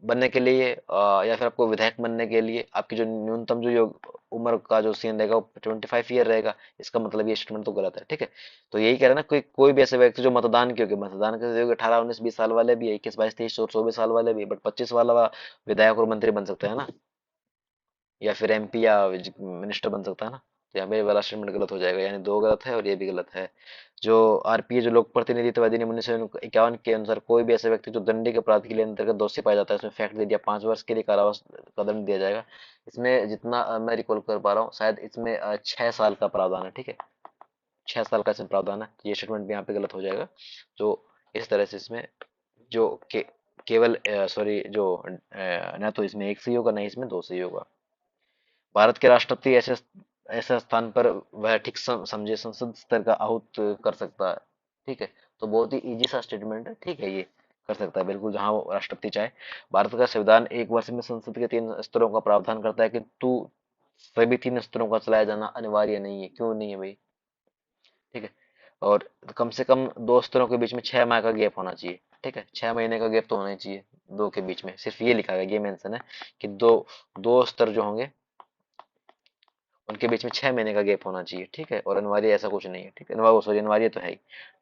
बनने के लिए या फिर आपको विधायक बनने के लिए आपकी जो न्यूनतम जो उम्र का जो सीन रहेगा वो 25 ईयर रहेगा। इसका मतलब ये स्टेटमेंट तो गलत है, ठीक है। तो यही कह रहा है ना, कोई कोई भी ऐसे व्यक्ति जो मतदान के, मतदान के 18 19 20 साल वाले भी है, 21 22 23 और 24 साल वाले भी है, बट 25 वाला विधायक और मंत्री बन सकता है ना, या फिर एमपी या मिनिस्टर बन सकता है ना। तो यहाँ पे ये वाला स्टेटमेंट गलत हो जाएगा, यानी दो गलत है और ये भी गलत है। जो आरपीए जो लोक प्रतिनिधित्व अधिनियम 1951 के अनुसार कोई भी ऐसे व्यक्ति जो दंडिक अपराध के लिए अंतर्गत दोषी पाया जाता है, उसमें फैक्ट दे दिया, 5 वर्ष के लिए कारावास का दंड दिया जाएगा। इसमें जितना मैं रिकॉल कर पा रहा हूँ, शायद इसमें 6 साल का प्रावधान है, ठीक है। 6 साल का इसमें प्रावधान है, तो ये स्टेटमेंट भी यहाँ पे गलत हो जाएगा। जो इस तरह से इसमें जो केवल सॉरी जो ना तो इसमें एक सही होगा, ना ही इसमें दो सही होगा। भारत के राष्ट्रपति ऐसे ऐसे स्थान पर वह ठीक समझे संसद स्तर का आहूत कर सकता है, ठीक है। तो बहुत ही इजी सा स्टेटमेंट है, ठीक है, ये कर सकता है बिल्कुल जहां वो राष्ट्रपति चाहे। भारत का संविधान एक वर्ष में संसद के 3 स्तरों का प्रावधान करता है, किंतु सभी 3 स्तरों का चलाया जाना अनिवार्य नहीं है, क्यों नहीं है भाई, ठीक है। और कम से कम 2 स्तरों के बीच में 6 माह का गैप होना चाहिए, ठीक है, 6 महीने का गैप तो होना ही चाहिए दो के बीच में, सिर्फ ये लिखा गया, ये मेंशन है कि दो स्तर जो होंगे उनके बीच में 6 महीने का गैप होना चाहिए, ठीक है। और अनिवार्य ऐसा कुछ नहीं है, ठीक है, अनिवार्य सॉरी अनिवार्य तो है ही,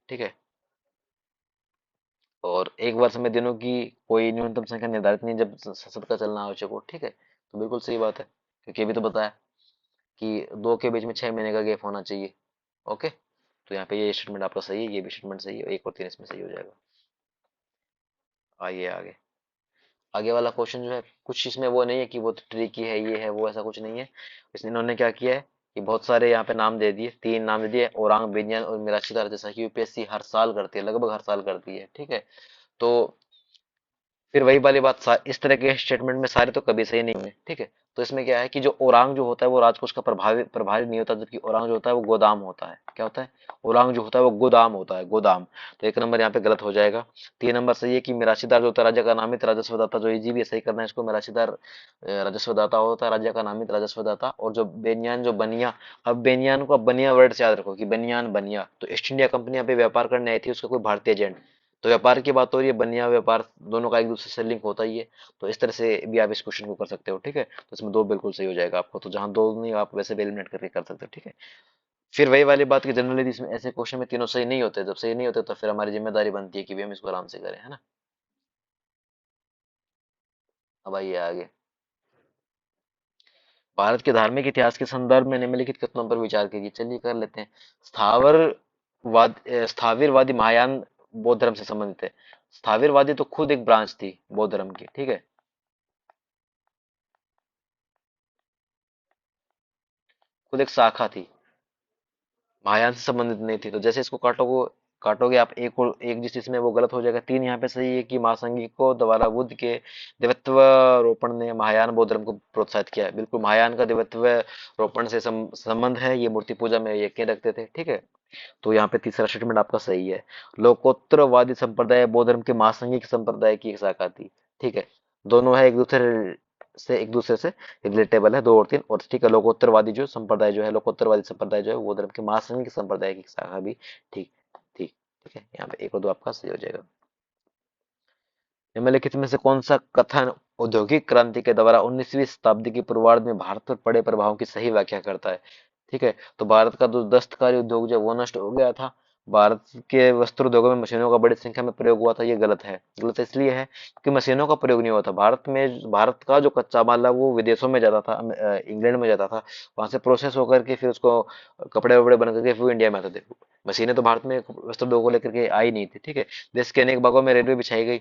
ठीक है। और एक वर्ष में दिनों की कोई न्यूनतम संख्या निर्धारित नहीं जब संसद का चलना आवश्यक हो, ठीक है। तो बिल्कुल सही बात है, क्योंकि अभी तो बताया कि दो के बीच में 6 महीने का गैप होना चाहिए। ओके, तो यहाँ पे ये स्टेटमेंट आपका सही है, ये भी स्टेटमेंट सही है, 1 और 3 इसमें सही हो जाएगा। आइए आगे, आगे वाला क्वेश्चन जो है कुछ इसमें वो नहीं है कि वो ट्रिकी है, ये है वो, ऐसा कुछ नहीं है। इसने इन्होंने क्या किया है कि बहुत सारे यहाँ पे नाम दे दिए, 3 नाम दे दिए, औरांग विज्ञान और मिराशीदार, जैसा कि यूपीएससी हर साल करती है, लगभग हर साल करती है, ठीक है। तो फिर वही वाली बात, इस तरह के स्टेटमेंट में सारे तो कभी सही नहीं होंगे, ठीक है। तो इसमें क्या है कि जो ओरांग जो होता है वो राजकोष का प्रभावी प्रभारी नहीं होता, जबकि ओरांग जो होता है वो गोदाम होता है। क्या होता है? ओरांग जो होता है वो गोदाम होता है, गोदाम। तो एक नंबर यहाँ पे गलत हो जाएगा। 3 नंबर सही है कि मिराशीदार जो होता है राज्य का नामित राजस्वदाता, जो इजी भी है, सही करना है इसको। मिराशीदार राजस्वदाता होता है राज्य का नामित राजस्वदाता। और जो बेनियान, जो बनिया, अब बेनियान को, अब बनिया वर्ड से याद रखो कि बनियान, बनिया तो ईस्ट इंडिया कंपनी यहाँ पे व्यापार करने आई थी, उसका कोई भारतीय एजेंट। तो व्यापार की बात हो रही है, बनिया व्यापार, दोनों का एक दूसरे से लिंक होता ही है। तो इस तरह से भी आप इस क्वेश्चन को कर सकते हो, ठीक है। तो इसमें दो बिल्कुल सही हो जाएगा आपको, तो जहां दो नहीं आप वैसे भी एलिमिनेट करके कर सकते हो, ठीक है। फिर वही वाली बात की जनरली इसमें ऐसे क्वेश्चन में तीनों सही नहीं होते, जब सही नहीं होते तो फिर हमारी जिम्मेदारी बनती है कि भी हम इसको आराम से करें, है ना। अब आइए आगे। भारत के धार्मिक इतिहास के संदर्भ में निम्नलिखित कथनों पर विचार कीजिए। चलिए कर लेते हैं। स्थाविरवादी महायान बौद्ध धर्म से संबंधित है। स्थाविरवादी तो खुद एक ब्रांच थी बौद्ध धर्म की, ठीक है, खुद एक शाखा थी, महायान से संबंधित नहीं थी। तो जैसे इसको काटोगे आप, एक और एक जिस इसमें वो गलत हो जाएगा। 3 यहाँ पे सही है कि महासंघी को द्वारा बुद्ध के दिव्यत्व रोपण ने महायान बौद्ध धर्म को प्रोत्साहित किया है। बिल्कुल महायान का दिव्यत्व रोपण से संबंध है, ये मूर्ति पूजा में यकीन रखते थे, ठीक है। तो यहाँ पे तीसरा स्टेटमेंट आपका सही है। लोकोत्तरवादी संप्रदाय बौद्ध धर्म के महासंघिक संप्रदाय की एक शाखा थी, ठीक है। दोनों है एक दूसरे से रिलेटेबल है, 2 और 3। और ठीक है, लोकोत्तरवादी जो संप्रदाय जो है, लोकोत्तरवादी संप्रदाय जो है वो धर्म के महासंघिक संप्रदाय की शाखा भी ठीक ठीक ठीक है। यहाँ पे 1 और 2 आपका सही हो जाएगा। निम्नलिखित में से कौन सा कथन औद्योगिक क्रांति के द्वारा 19वीं शताब्दी की पूर्वार्ध में भारत पर पड़े प्रभाव की सही व्याख्या करता है? ठीक है, तो भारत का जो दस्तकारी उद्योग जो वो नष्ट हो गया था। भारत के वस्त्र उद्योगों में मशीनों का बड़ी संख्या में प्रयोग हुआ था, ये गलत है। गलत इसलिए है क्योंकि मशीनों का प्रयोग नहीं हुआ था भारत में। भारत का जो कच्चा माल है वो विदेशों में जाता था, इंग्लैंड में जाता था, वहां से प्रोसेस होकर के फिर उसको कपड़े वपड़े बन करके फिर इंडिया में आते थे। मशीनें तो भारत में वस्त्र उद्योग को लेकर के आई नहीं थी, ठीक है। देश के अनेक भागों में रेलवे बिछाई गई,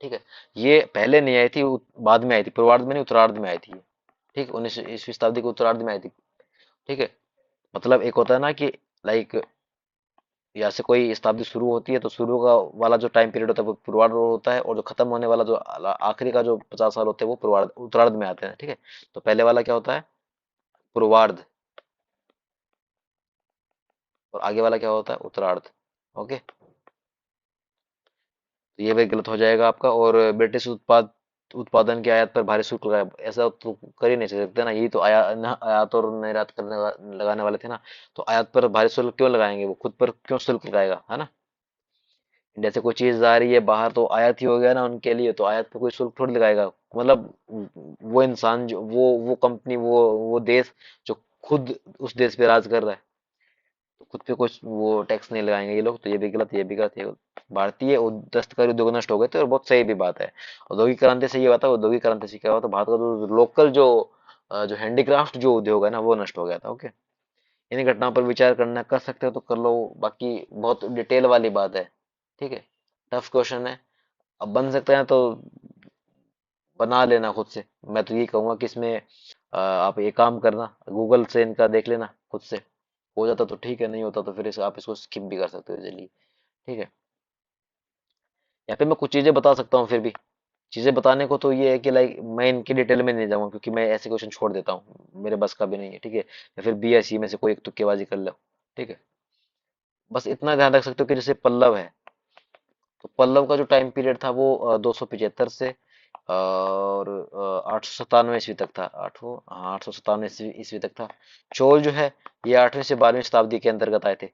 ठीक है। ये पहले नहीं आई थी, बाद में आई थी, पूर्वार्ध में नहीं, उत्तरार्ध में आई थी ये, ठीक, 19वीं शताब्दी के उत्तरार्ध में आई थी, ठीक है। मतलब एक होता है ना कि लाइक यहाँ से कोई शताब्दी शुरू होती है तो शुरू का वाला जो टाइम पीरियड होता है वो पूर्वार्ध होता है, और जो खत्म होने वाला जो आखिरी का जो 50 साल होते हैं वो पूर्वार्ध उत्तरार्ध में आते हैं, ठीक है। तो पहले वाला क्या होता है? पूर्वार्ध। और आगे वाला क्या होता है? उत्तरार्ध। ओके, तो ये भी गलत हो जाएगा आपका। और ब्रिटिश उत्पादन की आयात पर भारी शुल्क लगाया, ऐसा तो कर ही नहीं सकते ना, यही तो आयात और निर्यात लगाने वाले थे ना। तो आयात पर भारी शुल्क क्यों लगाएंगे? वो खुद पर क्यों शुल्क लगाएगा, है ना। इंडिया से कोई चीज आ रही है बाहर तो आयात ही हो गया ना उनके लिए, तो आयात पे कोई शुल्क थोड़ी लगाएगा। मतलब वो इंसान जो वो कंपनी वो देश जो खुद उस देश पे राज कर रहा है, तो खुद पे कुछ वो टैक्स नहीं लगाएंगे ये लोग। तो ये भी गलत, ये भी गलत, ये गलत। भारतीय दस्तकारी उद्योग नष्ट हो गए थे, और बहुत सही भी बात है। औद्योगिक क्रांति से ये हुआ था, औद्योगिक क्रांति से क्या हुआ था, भारत का जो लोकल जो हैंडीक्राफ्ट जो उद्योग है ना वो नष्ट हो गया था। ओके, इन घटनाओं पर विचार करना कर सकते हो तो कर लो, बाकी बहुत डिटेल वाली बात है, ठीक है। टफ क्वेश्चन है, अब बन सकते हैं तो बना लेना खुद से। मैं तो ये कहूंगा कि इसमें आप ये काम करना, गूगल से इनका देख लेना खुद से। हो जाता तो ठीक है, नहीं होता तो फिर आप इसको स्किप भी कर सकते हो इजीली, ठीक है। यहाँ पे मैं कुछ चीजें बता सकता हूँ, फिर भी चीजें बताने को तो ये है कि लाइक मैं इनकी डिटेल में नहीं जाऊंगा, क्योंकि मैं ऐसे क्वेश्चन छोड़ देता हूँ, मेरे बस का भी नहीं है, ठीक है। या फिर बी या सी में से कोई एक तुक्केबाजी कर लो, ठीक है। बस इतना ध्यान रख सकते हो कि जैसे पल्लव है, तो पल्लव का जो टाइम पीरियड था वो 275 से और 897 ईस्वी तक था। 897 ईस्वी तक था। चोल जो है ये 8वीं से 12वीं शताब्दी के अंतर्गत आए थे,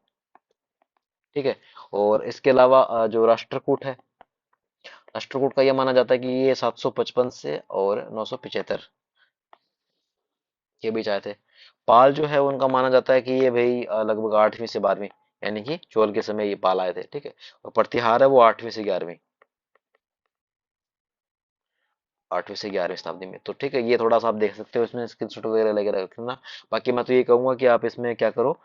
ठीक है। और इसके अलावा जो राष्ट्रकूट है, राष्ट्रकूट का यह माना जाता है कि ये 755 से और 975 के बीच आए थे। पाल जो है उनका माना जाता है कि ये भाई लगभग 8वीं से 12वीं, यानी कि चोल के समय ये पाल आए थे, ठीक है। और प्रतिहार है वो 8वीं से 11वीं, 8वीं से 11वीं शताब्दी में। तो ठीक है, ये थोड़ा सा आप देख सकते हो, इसमें स्क्रीनशॉट वगैरह लेके रखना। बाकी मैं तो ये कहूंगा कि आप इसमें क्या करो,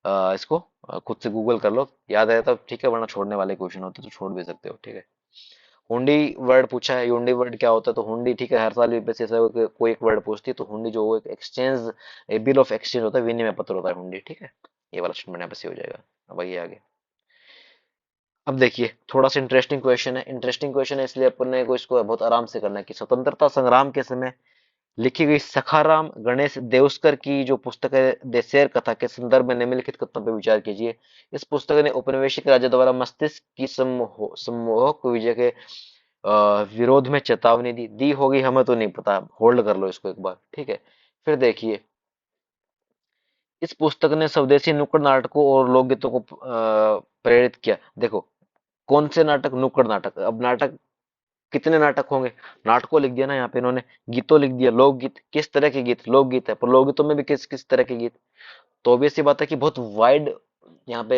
इसको खुद से गूगल कर लो, याद आया तो ठीक है, वरना छोड़ने वाले क्वेश्चन होते तो छोड़ भी सकते हो, ठीक है। हुंडी वर्ड पूछा है, हुंडी वर्ड क्या होता है? तो हुंडी, ठीक है, हर साल यूपीएससी ऐसा कोई एक वर्ड पूछती है, तो हुंडी जो वो एक एक्सचेंज, बिल ऑफ एक्सचेंज होता है, विनिमय पत्र होता है हुंडी, ठीक है। ये वाला स्टेटमेंट यहाँ पे सही हो जाएगा। अब आइए आगे। अब देखिए थोड़ा सा इंटरेस्टिंग क्वेश्चन है, इंटरेस्टिंग क्वेश्चन है इसलिए अपने को इसको बहुत आराम से करना है कि स्वतंत्रता संग्राम के समय लिखी गई सखाराम गणेश देउस्कर की जो पुस्तक है देशेर कथा के संदर्भ में निम्नलिखित कथनों पर विचार कीजिए। इस पुस्तक ने औपनिवेशिक राज्य द्वारा मस्तिष्क की सम्मोहक विजय के विरोध में चेतावनी दी दी होगी, हमें तो नहीं पता, होल्ड कर लो इसको एक बार, ठीक है। फिर देखिए इस पुस्तक ने स्वदेशी नुक्कड़ नाटकों और लोकगीतों को प्रेरित किया। देखो कौन से नाटक? नुक्कड़ नाटक। अब नाटक कितने नाटक होंगे? नाटकों लिख दिया ना यहाँ पे इन्होंने, गीतों लिख दिया, लोकगीत। किस तरह के गीत? लोकगीत है, पर लोकगीतों में भी किस किस तरह के गीत? तो ऑब्वियस सी बात है कि बहुत वाइड यहाँ पे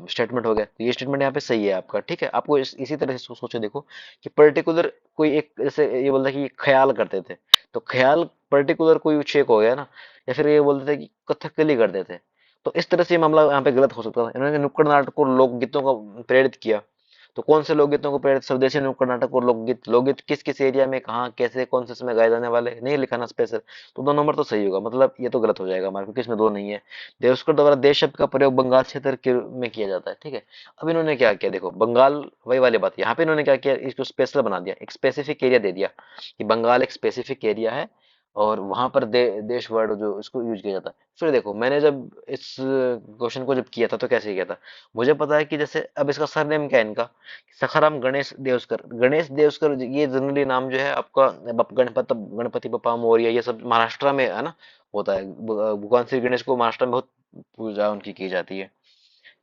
स्टेटमेंट हो गया। तो ये स्टेटमेंट यहाँ पे सही है आपका, ठीक है। आपको इसी तरह से सोचो, देखो कि पर्टिकुलर कोई एक, जैसे ये बोलता है कि ख्याल करते थे, तो ख्याल पर्टिकुलर कोई शेख हो गया ना, या फिर ये बोलते थे कि कथकली करते थे। तो इस तरह से ये मामला यहाँ पे गलत हो सकता था। इन्होंने नुक्कड़ नाटक और लोकगीतों को प्रेरित किया, तो कौन से लोकगीतों को प्रेरित? स्वदेशी नुक्कड़ नाटक और लोकगीत। लोकगीत किस किस एरिया में, कहाँ, कैसे, कौन से समय गाए जाने वाले, नहीं लिखा ना स्पेशल। तो 2 नंबर तो सही होगा, मतलब ये तो गलत हो जाएगा हमारा, क्योंकि इसमें दो नहीं है। देवस्कर द्वारा देश शब्द का प्रयोग बंगाल क्षेत्र के में किया जाता है, ठीक है। अब इन्होंने क्या किया? देखो बंगाल, वही वाली बात, यहाँ पे इन्होंने क्या किया, इसको स्पेशल बना दिया, एक स्पेसिफिक एरिया दे दिया कि बंगाल एक स्पेसिफिक एरिया है और वहां पर देश वर्ड जो इसको यूज किया जाता है। फिर देखो मैंने जब इस क्वेश्चन को जब किया था तो कैसे किया था, मुझे पता है कि जैसे अब इसका सरनेम क्या है इनका, सखाराम गणेश देवस्कर। गणेश देवस्कर ये जनरली नाम जो है आपका गणपति बप्पा मोरया, ये सब महाराष्ट्र में है ना होता है। भगवान श्री गणेश को महाराष्ट्र में बहुत पूजा उनकी की जाती है।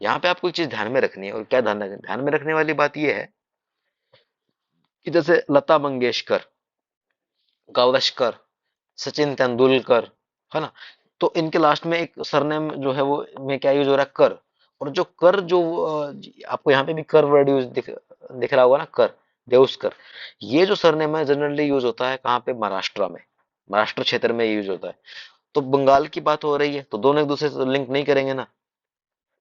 यहाँ पे आपको एक चीज ध्यान में रखनी है, और क्या ध्यान में रखने वाली बात यह है कि जैसे लता मंगेशकर, गावस्कर, सचिन तेंदुलकर, है ना, तो इनके लास्ट में एक सरनेम जो है वो में क्या यूज हो रहा है? कर। और जो कर जो आपको यहाँ पे भी कर वर्ड यूज दिख रहा होगा ना, कर, देउस्कर। ये जो सरनेम है जनरली यूज होता है कहाँ पे? महाराष्ट्र में, महाराष्ट्र क्षेत्र में यूज होता है। तो बंगाल की बात हो रही है तो दोनों एक दूसरे से लिंक नहीं करेंगे ना।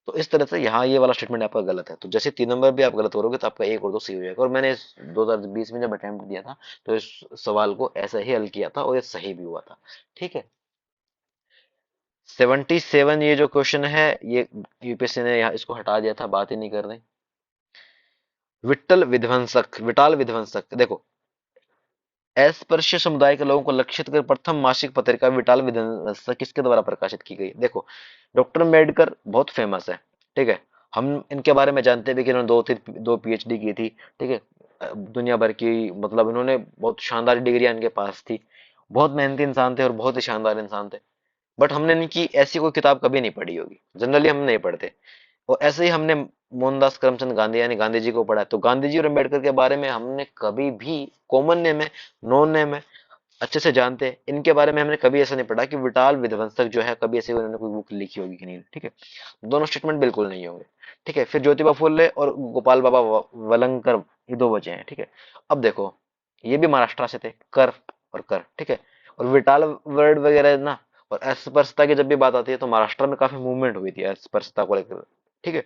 तो इस तरह से यहाँ ये वाला स्टेटमेंट आपका गलत है। तो जैसे 3 नंबर भी आप गलत करोगे तो आपका एक और दो सही हो जाएगा। और मैंने इस 2020 में जब अटेम्प्ट दिया था तो इस सवाल को ऐसा ही हल किया था और ये सही भी हुआ था, ठीक है। 77 ये जो क्वेश्चन है ये यूपीएससी ने यहाँ इसको हटा दिया था, बात ही नहीं कर रहे। विटाल विध्वंसक, देखो अस्पृश्य समुदाय के लोगों को लक्षित कर प्रथम मासिक पत्रिका विटाल विध्वंसक किसके द्वारा प्रकाशित की गई? देखो डॉक्टर अम्बेडकर बहुत फेमस है, ठीक है। हम इनके बारे में जानते भी कि इन्होंने दो पीएचडी की थी, ठीक है। दुनिया भर की, मतलब इन्होंने बहुत शानदार डिग्रियां इनके पास थी। बहुत मेहनती इंसान थे और बहुत ही शानदार इंसान थे। बट हमने इनकी ऐसी कोई किताब कभी नहीं पढ़ी होगी, जनरली हम नहीं पढ़ते। और ऐसे ही हमने मोहनदास करमचंद गांधी यानी गांधी जी को पढ़ा है, तो गांधी जी और अम्बेडकर के बारे में हमने कभी भी, कॉमन नेम है, नॉन नेम है, अच्छे से जानते हैं। इनके बारे में हमने कभी ऐसा नहीं पढ़ा कि विटाल विध्वंसक जो है कभी ऐसे उन्होंने कोई बुक लिखी होगी कि नहीं, ठीक है। दोनों स्टेटमेंट बिल्कुल नहीं होंगे, ठीक है। फिर ज्योतिबा फुले और गोपाल बाबा वलंकर, ये दो बचे हैं, ठीक है। अब देखो ये भी महाराष्ट्र से थे, कर और कर, ठीक है। और विटाल वर्ड वगैरह ना, और अस्पृश्यता की जब भी बात आती है तो महाराष्ट्र में काफी मूवमेंट हुई थी अस्पृश्यता को लेकर, ठीक है।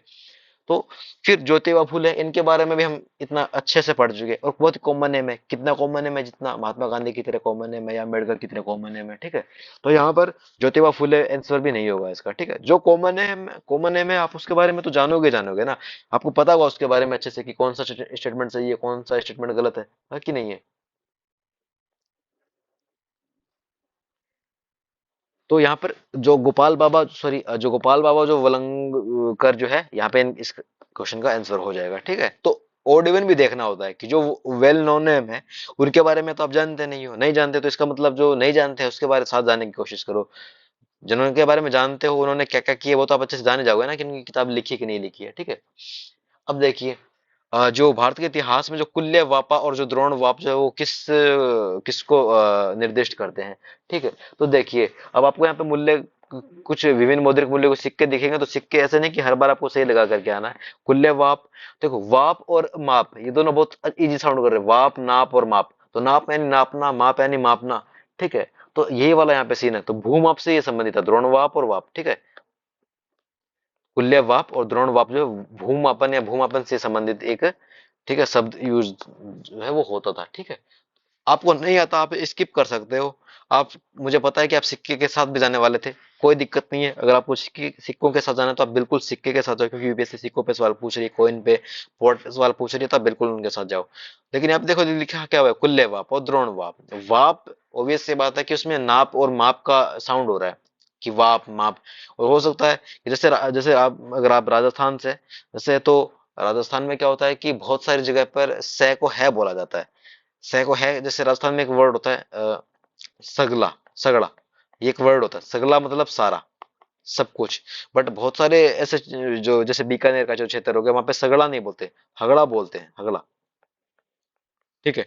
तो फिर ज्योतिबा फुले, इनके बारे में भी हम इतना अच्छे से पढ़ चुके हैं और बहुत कॉमन नेम है। कितना कॉमन नेम है? जितना महात्मा गांधी की तरह कॉमन नेम है या अम्बेडकर की तरह कॉमन नेम है, ठीक है। तो यहाँ पर ज्योतिबा फुले आंसर भी नहीं होगा इसका, ठीक है। जो कॉमन नेम है आप उसके बारे में तो जानोगे जानोगे ना, आपको पता होगा उसके बारे में अच्छे से कि कौन सा स्टेटमेंट सही है, कौन सा स्टेटमेंट गलत है कि नहीं है। तो यहाँ पर जो गोपाल बाबा, सॉरी, जो गोपाल बाबा जो वलंगकर जो है, यहाँ पे इस क्वेश्चन का आंसर हो जाएगा, ठीक है। तो ओड इवन भी देखना होता है कि जो वेल नोन नेम है उनके बारे में तो आप जानते नहीं हो, नहीं जानते तो इसका मतलब जो नहीं जानते हैं उसके बारे में साथ जानने की कोशिश करो। जिन्होंने बारे में जानते हो उन्होंने क्या क्या किया वो तो आप अच्छे से जाने जाओगे ना कि उनकी किताब लिखी कि नहीं लिखी है, ठीक है। अब देखिए जो भारत के इतिहास में जो कुल्य वापा और जो द्रोण वाप जो है वो किसको निर्दिष्ट करते हैं, ठीक है। तो देखिए अब आपको यहाँ पे मूल्य, कुछ विभिन्न मौद्रिक मूल्य को सिक्के दिखेंगे, तो सिक्के ऐसे नहीं कि हर बार आपको सही लगा करके आना है। कुल्य वाप, देखो वाप और माप ये दोनों बहुत इजी साउंड कर रहे हैं, वाप, नाप और माप। तो नाप यानी नापना, माप यानी मापना, ठीक है। तो यही वाला यहाँ पे सीन है। तो भूमाप से ये संबंधित है, द्रोण वाप और वाप, ठीक है। कुल्य वाप और द्रोण वाप जो भूमापन या भूमापन से संबंधित एक, ठीक है, शब्द यूज जो है वो होता था, ठीक है। आपको नहीं आता आप स्किप कर सकते हो। आप, मुझे पता है कि आप सिक्के के साथ भी जाने वाले थे, कोई दिक्कत नहीं है। अगर आपको सिक्कों के साथ जाना है तो आप बिल्कुल सिक्के के साथ जाओ, क्योंकि यूपीएससी सिक्कों पे सवाल पूछ रही है, कॉइन पे, पोर्ट पे सवाल पूछ रही है, तो आप बिल्कुल उनके साथ जाओ। लेकिन यहाँ पे देखो लिखा क्या हुआ है, कुल्ले वाप और द्रोण वाप। वाप ऑब्वियस सी बात है कि उसमें नाप और माप का साउंड हो रहा है, कि वाप माप। और हो सकता है कि जैसे आप, अगर आप राजस्थान से, जैसे तो राजस्थान में क्या होता है कि बहुत सारी जगह पर से को है बोला जाता है। से को है, जैसे राजस्थान में एक वर्ड होता है सगला, सगड़ा, ये एक वर्ड होता है। सगला मतलब सारा, सब कुछ। बट बहुत सारे ऐसे जो, जैसे बीकानेर का जो क्षेत्र हो गया, वहां पे सगड़ा नहीं बोलते, हगड़ा बोलते हैं, हगड़ा। ठीक है।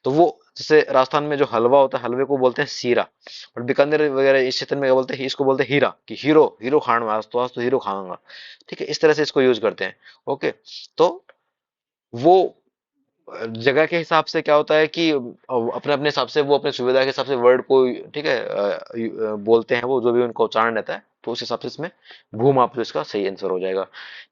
तो वो, जैसे राजस्थान में जो हलवा होता है, हलवे को बोलते हैं सीरा। और बीकानेर वगैरह इस क्षेत्र में क्या बोलते हैं, इसको बोलते हैं हीरा, कि हीरो, हीरो खान में, आज तो हीरो खाऊंगा। ठीक है, इस तरह से इसको यूज करते हैं। ओके। तो वो जगह के हिसाब से क्या होता है कि अपने अपने हिसाब से वो अपने सुविधा के हिसाब से वर्ड को, ठीक है, बोलते हैं, वो जो भी उनका उच्चारण रहता है, तो उस हिसाब से इसमें भूमाप जो इसका सही आंसर हो जाएगा।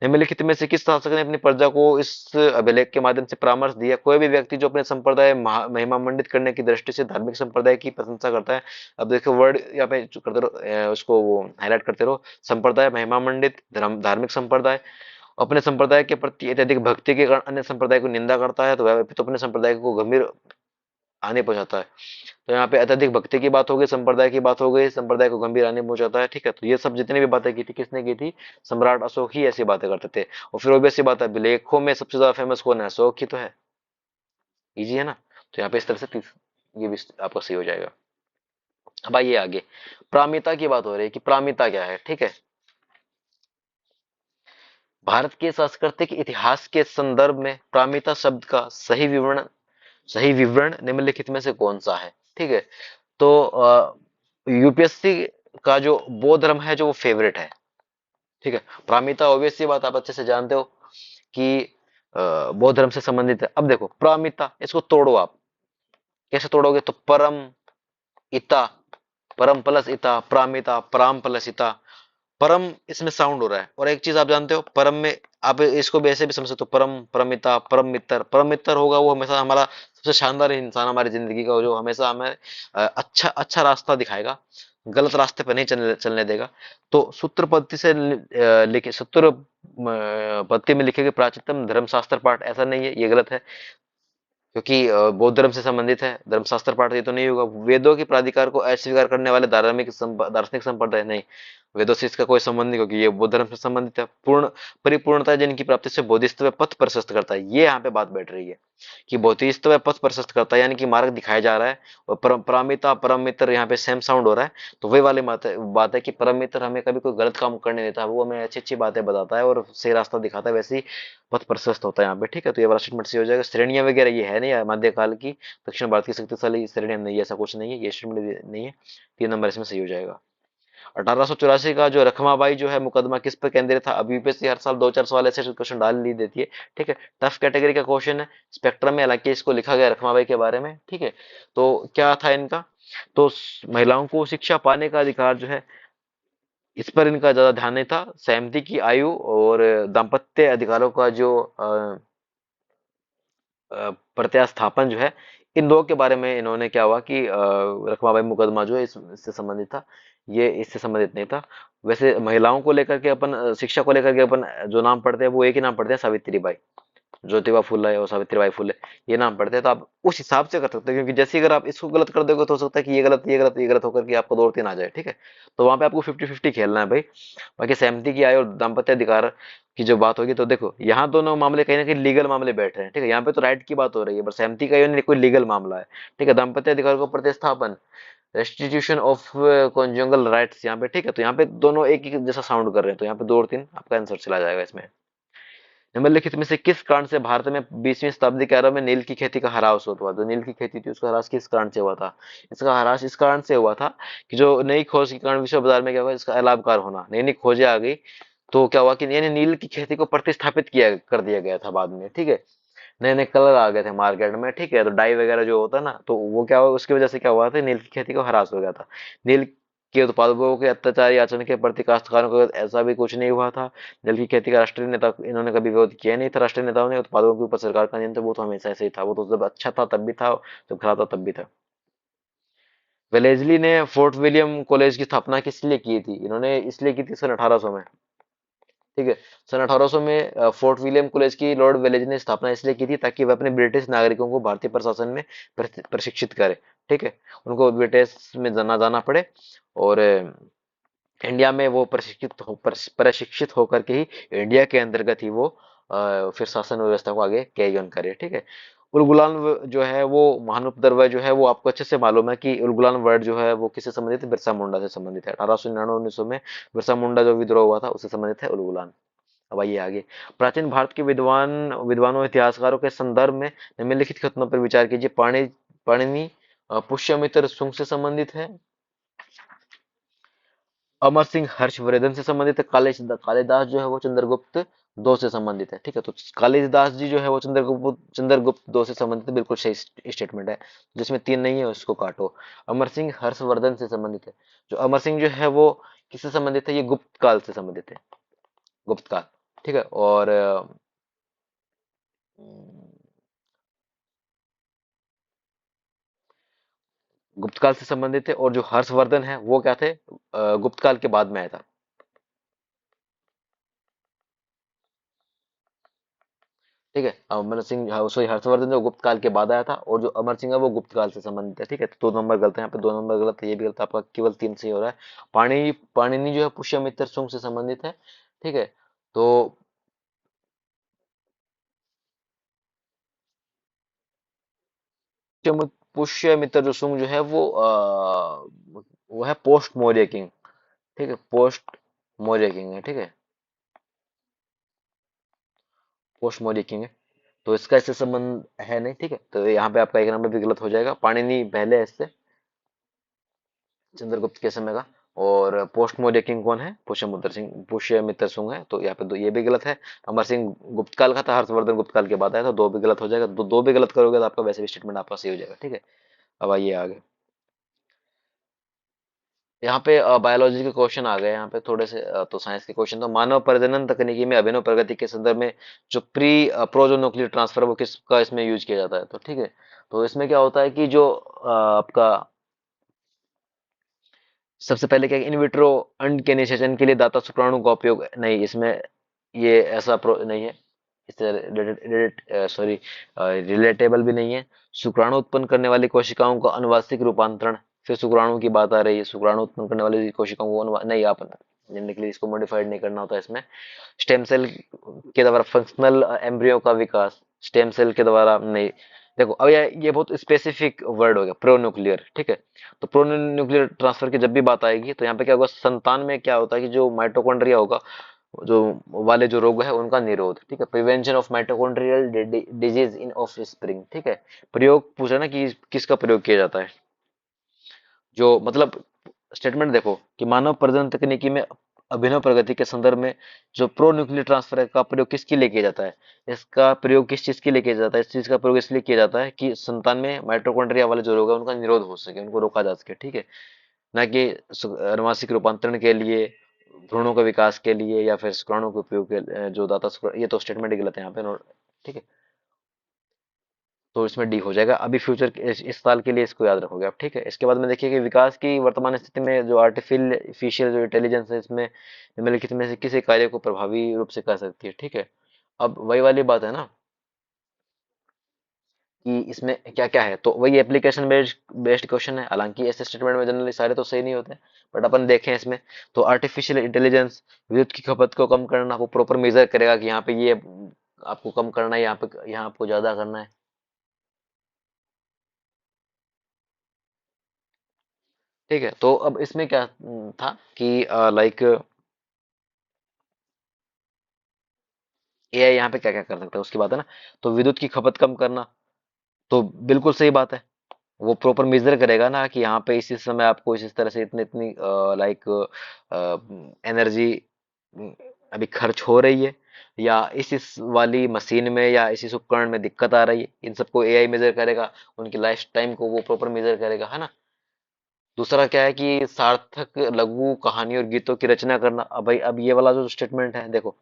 निम्नलिखित में से किस शासक ने अपनी प्रजा को इस अभिलेख के माध्यम से परामर्श दिया? कोई भी व्यक्ति जो अपने संप्रदाय महिमा मंडित करने की दृष्टि से धार्मिक संप्रदाय की प्रशंसा करता है। अब देखो वर्ड यहाँ पे जो करते रहो, उसको वो हाईलाइट करते रहो। संप्रदाय, महिमा मंडित, धर्म, धार्मिक संप्रदाय। अपने संप्रदाय के प्रति अत्यधिक भक्ति के कारण अन्य संप्रदाय को निंदा करता है, तो वह व्यक्ति तो अपने संप्रदाय को गंभीर हानि पहुंचाता है। तो यहाँ पे अत्यधिक भक्ति की बात हो गई, संप्रदाय की बात हो गई, संप्रदाय को गंभीर हानि पहुंचाता है। ठीक है, तो ये सब जितनी भी बातें की थी, किसने की थी? सम्राट अशोक ही ऐसी बातें करते थे। और फिर ऑब्वियस सी बात है, लेखों में सबसे ज्यादा फेमस कौन है? अशोक ही तो है। इजी है ना? तो यहाँ पे इस तरह से ये भी आपका सही हो जाएगा। अब आइए आगे, प्रामिता की बात हो रही है कि प्रामिता क्या है। ठीक है, भारत के सांस्कृतिक इतिहास के संदर्भ में प्रामिता शब्द का सही विवरण निम्नलिखित में से कौन सा है? ठीक है, तो यूपीएससी का जो बौद्ध धर्म है, जो वो फेवरेट है। ठीक है, प्रामिता ऑब्वियस सी बात आप अच्छे से जानते हो कि बौद्ध धर्म से संबंधित है। अब देखो प्रामिता, इसको तोड़ो आप, कैसे तोड़ोगे? तो परम इता, परम प्लस इता, प्रामिता, प्राम प्लस इता। परम इसमें साउंड हो रहा है। और एक चीज आप जानते हो, परम में आप इसको भी ऐसे भी समझ सकते हो, परम, परमिता, परम मित्र। परम मित्र होगा वो हमेशा हमारा सबसे शानदार इंसान, हमारी जिंदगी का, जो हमेशा हमें अच्छा अच्छा रास्ता दिखाएगा, गलत रास्ते पर नहीं चलने देगा। तो सूत्र पद्धति से लिखे, सूत्र पद्धति में लिखे गए प्राचीनतम धर्मशास्त्र पाठ, ऐसा नहीं है, ये गलत है। क्योंकि बौद्ध धर्म से संबंधित है, धर्मशास्त्र पाठ, ये तो नहीं होगा। वेदों की प्राधिकार को अस्वीकार करने वाले दार्शनिक संप्रदाय नहीं, वेदों से इसका कोई संबंध नहीं, क्योंकि ये बौद्ध धर्म से संबंधित है। पूर्ण परिपूर्णता जिनकी प्राप्ति से बोधिसत्व पथ प्रशस्त करता है, ये यहाँ पे बात बैठ रही है कि बोधिसत्व पथ प्रशस्त करता है, यानी कि मार्ग दिखाया जा रहा है। और परमिता, परम मित्र, यहाँ पे सेम साउंड हो रहा है। तो वही वाली बात है कि परम मित्र हमें कभी कोई गलत काम करने देता है, वो हमें अच्छी अच्छी बातें बताता है और सही रास्ता दिखाता है, वैसे ही पथ प्रशस्त होता है यहाँ पे। ठीक है, तो ये वाला स्टेटमेंट सही हो जाएगा। श्रेणियां वगैरह ये है नहीं, मध्यकाल की दक्षिण भारत की शक्तिशाली श्रेणियां नहीं है, ऐसा कुछ नहीं है, ये स्टेटमेंट नहीं है। 3 नंबर इसमें सही हो जाएगा। 1884 का जो रखमाबाई जो है मुकदमा किस पर केंद्रित था? अब यूपीएससी हर साल 2-4 सवाल ऐसे क्वेश्चन डाल ही देती है। ठीक है, टफ कैटेगरी का क्वेश्चन है, स्पेक्ट्रम में हालांकि इसको लिखा गया रखमाबाई के बारे में। ठीक है, तो क्या था इनका? तो महिलाओं को शिक्षा पाने का अधिकार जो है, इस पर इनका ज्यादा ध्यान नहीं था। सहमति की आयु और दाम्पत्य अधिकारों का जो प्रत्यास्थापन जो है, इन दो के बारे में इन्होंने क्या हुआ कि रखमाबाई मुकदमा जो है इससे संबंधित था, ये इससे संबंधित नहीं था। वैसे महिलाओं को लेकर के अपन, शिक्षा को लेकर के अपन जो नाम पढ़ते हैं वो एक ही नाम पढ़ते हैं, सावित्री बाई, ज्योतिबा फुले और सावित्रीबाई फुले, ये नाम पढ़ते हैं। तो आप उस हिसाब से कर सकते हैं, क्योंकि जैसे अगर आप इसको गलत कर दोगे तो हो सकता है कि ये गलत, ये गलत, ये गलत होकर के आपको 2 और 3 आ जाए। ठीक है, तो वहां पे आपको 50-50 खेलना है भाई। बाकी सहमति की आय और दाम्पत्य अधिकार की जो बात होगी, तो देखो यहाँ दोनों मामले कहीं ना कहीं लीगल मामले बैठ रहे हैं। ठीक है, यहाँ पे तो राइट की बात हो रही है, पर सहमति का ये कोई लीगल मामला है। ठीक है, दाम्पत्य अधिकार को प्रतिस्थापन, रेस्टिट्यूशन ऑफ कॉन्जुगल राइट्स यहाँ पे। ठीक है, तो यहाँ पे दोनों एक ही जैसा साउंड कर रहे हैं, तो यहाँ पे 2 और 3 आपका आंसर चला जाएगा इसमें। निम्नलिखित में से किस कारण से भारत में 20वीं शताब्दी के आरंभ में नील की खेती का ह्रास हुआ? जो नील की खेती थी उसका ह्रास किस कारण से हुआ था? इसका ह्रास इस कारण से हुआ था कि जो नई खोज के कारण विश्व बाजार में क्या हुआ, इसका अलाभकार होना, नई नई खोजें आ गई। तो क्या हुआ कि यानी नील की खेती को प्रतिस्थापित किया कर दिया गया था बाद में। ठीक है, नए नए कलर आ गए थे मार्केट में। ठीक है, तो डाई वगैरह जो होता है ना, तो वो क्या हुआ, उसकी वजह से क्या हुआ था, नील की खेती को ह्रास हो गया था। नील के उत्पादकों के अत्याचारी आचरण के प्रति काश्तकारों को ऐसा भी कुछ नहीं हुआ था। नील की खेती का राष्ट्रीय नेता इन्होंने कभी विरोध किया नहीं था। राष्ट्रीय नेताओं ने उत्पादकों के ऊपर सरकार का नियंत्रण वो तो हमेशा ऐसे ही था, वो तो जब अच्छा था तब भी था, जब खराब था तब भी था। वेलेजली ने फोर्ट विलियम कॉलेज की स्थापना किस लिए की थी? इन्होंने इसलिए की थी सन 1800 में। ठीक है, सन 1800 में फोर्ट विलियम कॉलेज की लॉर्ड वेलेज ने स्थापना इसलिए की थी ताकि वह अपने ब्रिटिश नागरिकों को भारतीय प्रशासन में प्रशिक्षित करे। ठीक है, उनको ब्रिटिश में जाना जाना पड़े और इंडिया में वो प्रशिक्षित होकर के ही इंडिया के अंतर्गत ही वो फिर शासन व्यवस्था को आगे कैरी ऑन करे। ठीक है, उलगुलान जो है वो महानुप्रदर्व जो है वो आपको अच्छे से मालूम है कि उलगुलान वर्ड जो है वो किससे संबंधित है? बिरसा मुंडा से संबंधित है। 1899 में बिरसा मुंडा जो विद्रोह हुआ था उससे संबंधित है उलगुलान। अब आइए आगे। प्राचीन भारत के विद्वानों इतिहासकारों के संदर्भ में निम्नलिखित कथनों पर विचार कीजिए। पाणिनि पुष्यमित्र शुंग से संबंधित है। अमर सिंह हर्षवर्धन से संबंधित है। कालिदास जो है वो चंद्रगुप्त दो से संबंधित है। ठीक है, तो कालिदास जी जो है वो चंद्रगुप्त दो से संबंधित है। बिल्कुल सही स्टेटमेंट है। जिसमें तीन नहीं है उसको काटो। अमर सिंह हर्षवर्धन से संबंधित है। जो अमर सिंह जो है वो किससे संबंधित है? ये गुप्त काल से संबंधित है। गुप्त काल। ठीक है, और गुप्त काल से संबंधित है। और जो हर्षवर्धन है वो क्या थे? गुप्त काल के बाद में आया था। ठीक है, अमर सिंह सॉरी हर्षवर्धन जो गुप्त काल के बाद आया था और जो अमर सिंह है वो गुप्त काल से संबंधित है। ठीक है, तो दो नंबर गलत है यहाँ पे, दो नंबर गलत है, ये भी गलत है आपका, केवल तीन सही हो रहा है। पाणिनि जो है पुष्यमित्र शुंग से संबंधित है। ठीक है, तो पुष्यमित्र जो शुंग जो है वो है पोस्ट मौर्य किंग। ठीक है, पोस्ट मौर्य किंग है। ठीक है, पोस्ट मौर्य किंग है, तो इसका इससे संबंध है नहीं। ठीक है, तो यहाँ पे आपका एक नंबर भी गलत हो जाएगा। पाणिनि पहले है इससे, चंद्रगुप्त के समय का। और पोस्ट मौर्य किंग कौन है? पुष्यमित्र शुंग है। तो यहाँ पे दो ये भी गलत है। अमर सिंह गुप्त काल का था, हर्षवर्धन गुप्त काल के बाद आया था। दो भी गलत हो जाएगा। दो भी गलत करोगे तो आपका वैसे भी स्टेटमेंट आपका सही हो जाएगा। ठीक है, अब आइए आगे। यहाँ पे बायोलॉजी के क्वेश्चन आ गए यहाँ पे थोड़े से, तो साइंस के क्वेश्चन। तो मानव प्रजनन तकनीकी में अभिनव प्रगति के संदर्भ में जो प्रोजो न्यूक्लियर ट्रांसफर वो किसका इसमें यूज किया जाता है? तो ठीक है, तो इसमें क्या होता है कि जो आपका सबसे पहले क्या, इन विट्रो अंड के निषेचन के लिए दाता शुक्राणु का उपयोग नहीं, इसमें ये ऐसा नहीं है। इससे रिलेटेबल भी नहीं है। शुक्राणु उत्पन्न करने वाली कोशिकाओं का अनुवांशिक रूपांतरण, फिर शुक्राणु की बात आ रही है। शुक्राणु उत्पन्न करने वाली कोशिकाओं को नहीं, आप जानने के लिए इसको मॉडिफाइड नहीं करना होता इसमें। स्टेम सेल के द्वारा फंक्शनल एम्ब्रियो का विकास, स्टेम सेल के द्वारा नहीं। देखो अब ये बहुत स्पेसिफिक वर्ड हो गया, प्रो न्यूक्लियर। ठीक है, तो प्रो न्यूक्लियर ट्रांसफर की जब भी बात आएगी तो यहाँ पे क्या होगा, संतान में क्या होता है कि जो माइटोकॉन्ड्रिया होगा जो वाले जो रोग है उनका निरोध। ठीक है, prevention of mitochondrial disease in of spring. ठीक है, प्रयोग पूछा ना कि किसका प्रयोग किया जाता है? जो मतलब स्टेटमेंट देखो कि मानव प्रजनन तकनीकी में अभिनव प्रगति के संदर्भ में जो प्रो न्यूक्लियर ट्रांसफर का प्रयोग किसके लिए किया जाता है? इसका प्रयोग किस चीज के लिए किया जाता है? इस चीज का प्रयोग इसलिए किया जाता है कि संतान में माइटोकॉन्ड्रिया वाले जो रोग है उनका निरोध हो सके, उनको रोका जा सके। ठीक है, ना कि अनुवांशिक रूपांतरण के लिए, भ्रूणों के विकास के लिए, या फिर शुक्राणु के उपयोग के जो दाता ये तो स्टेटमेंट ही गलत है यहाँ पे। ठीक है, तो इसमें डी हो जाएगा। अभी फ्यूचर इस साल के लिए इसको याद रखोगे आप। ठीक है, इसके बाद में देखिए कि विकास की वर्तमान स्थिति में जो आर्टिफिशियल जो इंटेलिजेंस है इसमें निम्नलिखित में से किसी कार्य को प्रभावी रूप से कर सकती है? ठीक है, अब वही वाली बात है ना कि इसमें क्या क्या है, तो वही एप्लीकेशन बेस्ड क्वेश्चन है। हालांकि ऐसे स्टेटमेंट में जनरली सारे तो सही नहीं होते, बट अपन देखें इसमें तो आर्टिफिशियल इंटेलिजेंस विद्युत की खपत को कम करना, वो प्रॉपर मेजर करेगा कि यहाँ पे ये आपको कम करना है, यहाँ आपको ज्यादा करना है। ठीक है, तो अब इसमें क्या था कि लाइक एआई यहाँ पे क्या क्या कर सकता है उसकी बात है ना। तो विद्युत की खपत कम करना, तो बिल्कुल सही बात है। वो प्रॉपर मेजर करेगा ना कि यहाँ पे इस समय आपको इस तरह से इतनी इतनी लाइक एनर्जी अभी खर्च हो रही है, या इस वाली मशीन में या इस उपकरण में दिक्कत आ रही है, इन सबको एआई मेजर करेगा। उनकी लाइफ टाइम को वो प्रॉपर मेजर करेगा, है ना। दूसरा क्या है कि सार्थक लघु कहानी और गीतों की रचना करना। अब भाई अब ये वाला जो स्टेटमेंट है देखो,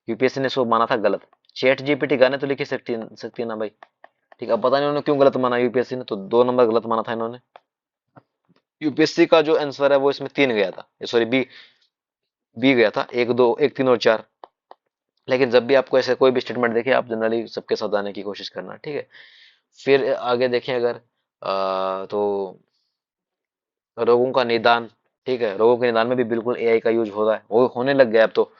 यूपीएससी ने इसको माना था गलत। चैट जीपीटी गाने तो लिख ही सकती है ना भाई। ठीक है, अब पता नहीं उन्होंने क्यों गलत माना यूपीएससी ने, तो दो नंबर गलत माना था इन्होंने। यूपीएससी का जो आंसर है वो इसमें 3 गया था, सॉरी बी गया था, एक दो, एक तीन और चार। लेकिन जब भी आपको ऐसे कोई भी स्टेटमेंट देखे, आप जनरली सबके साथ आने की कोशिश करना, ठीक है। फिर आगे देखें अगर, तो रोगों का निदान, ठीक है, रोगों के निदान में भी बिल्कुल एआई का यूज हो रहा है, वो होने लग गया अब तो।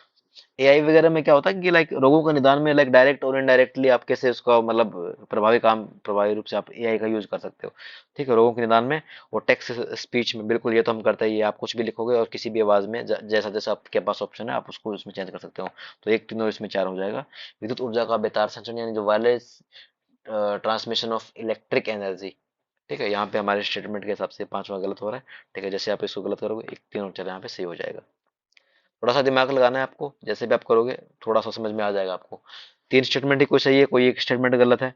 एआई वगैरह में क्या होता है कि लाइक रोगों का निदान में लाइक डायरेक्ट और इनडायरेक्टली आप कैसे उसका मतलब प्रभावी रूप से आप एआई का यूज कर सकते हो, ठीक है, रोगों के निदान में। और टेक्स्ट स्पीच में बिल्कुल ये तो हम करते ही हैं, आप कुछ भी लिखोगे और किसी भी आवाज में जैसा जैसा आपके पास ऑप्शन है आप उसको उसमें चेंज कर सकते हो। तो एक तीन और इसमें चार हो जाएगा। विद्युत ऊर्जा का बेतार संचरण यानी जो wireless transmission of electric energy, ठीक है, यहाँ पे हमारे स्टेटमेंट के हिसाब से पांचवा गलत हो रहा है, ठीक है। जैसे आप इसको गलत करोगे, एक तीन और चार यहाँ पे सही हो जाएगा। थोड़ा सा दिमाग लगाना है आपको, जैसे भी आप करोगे थोड़ा सा समझ में आ जाएगा आपको। तीन स्टेटमेंट ही कोई सही है, कोई एक स्टेटमेंट गलत है।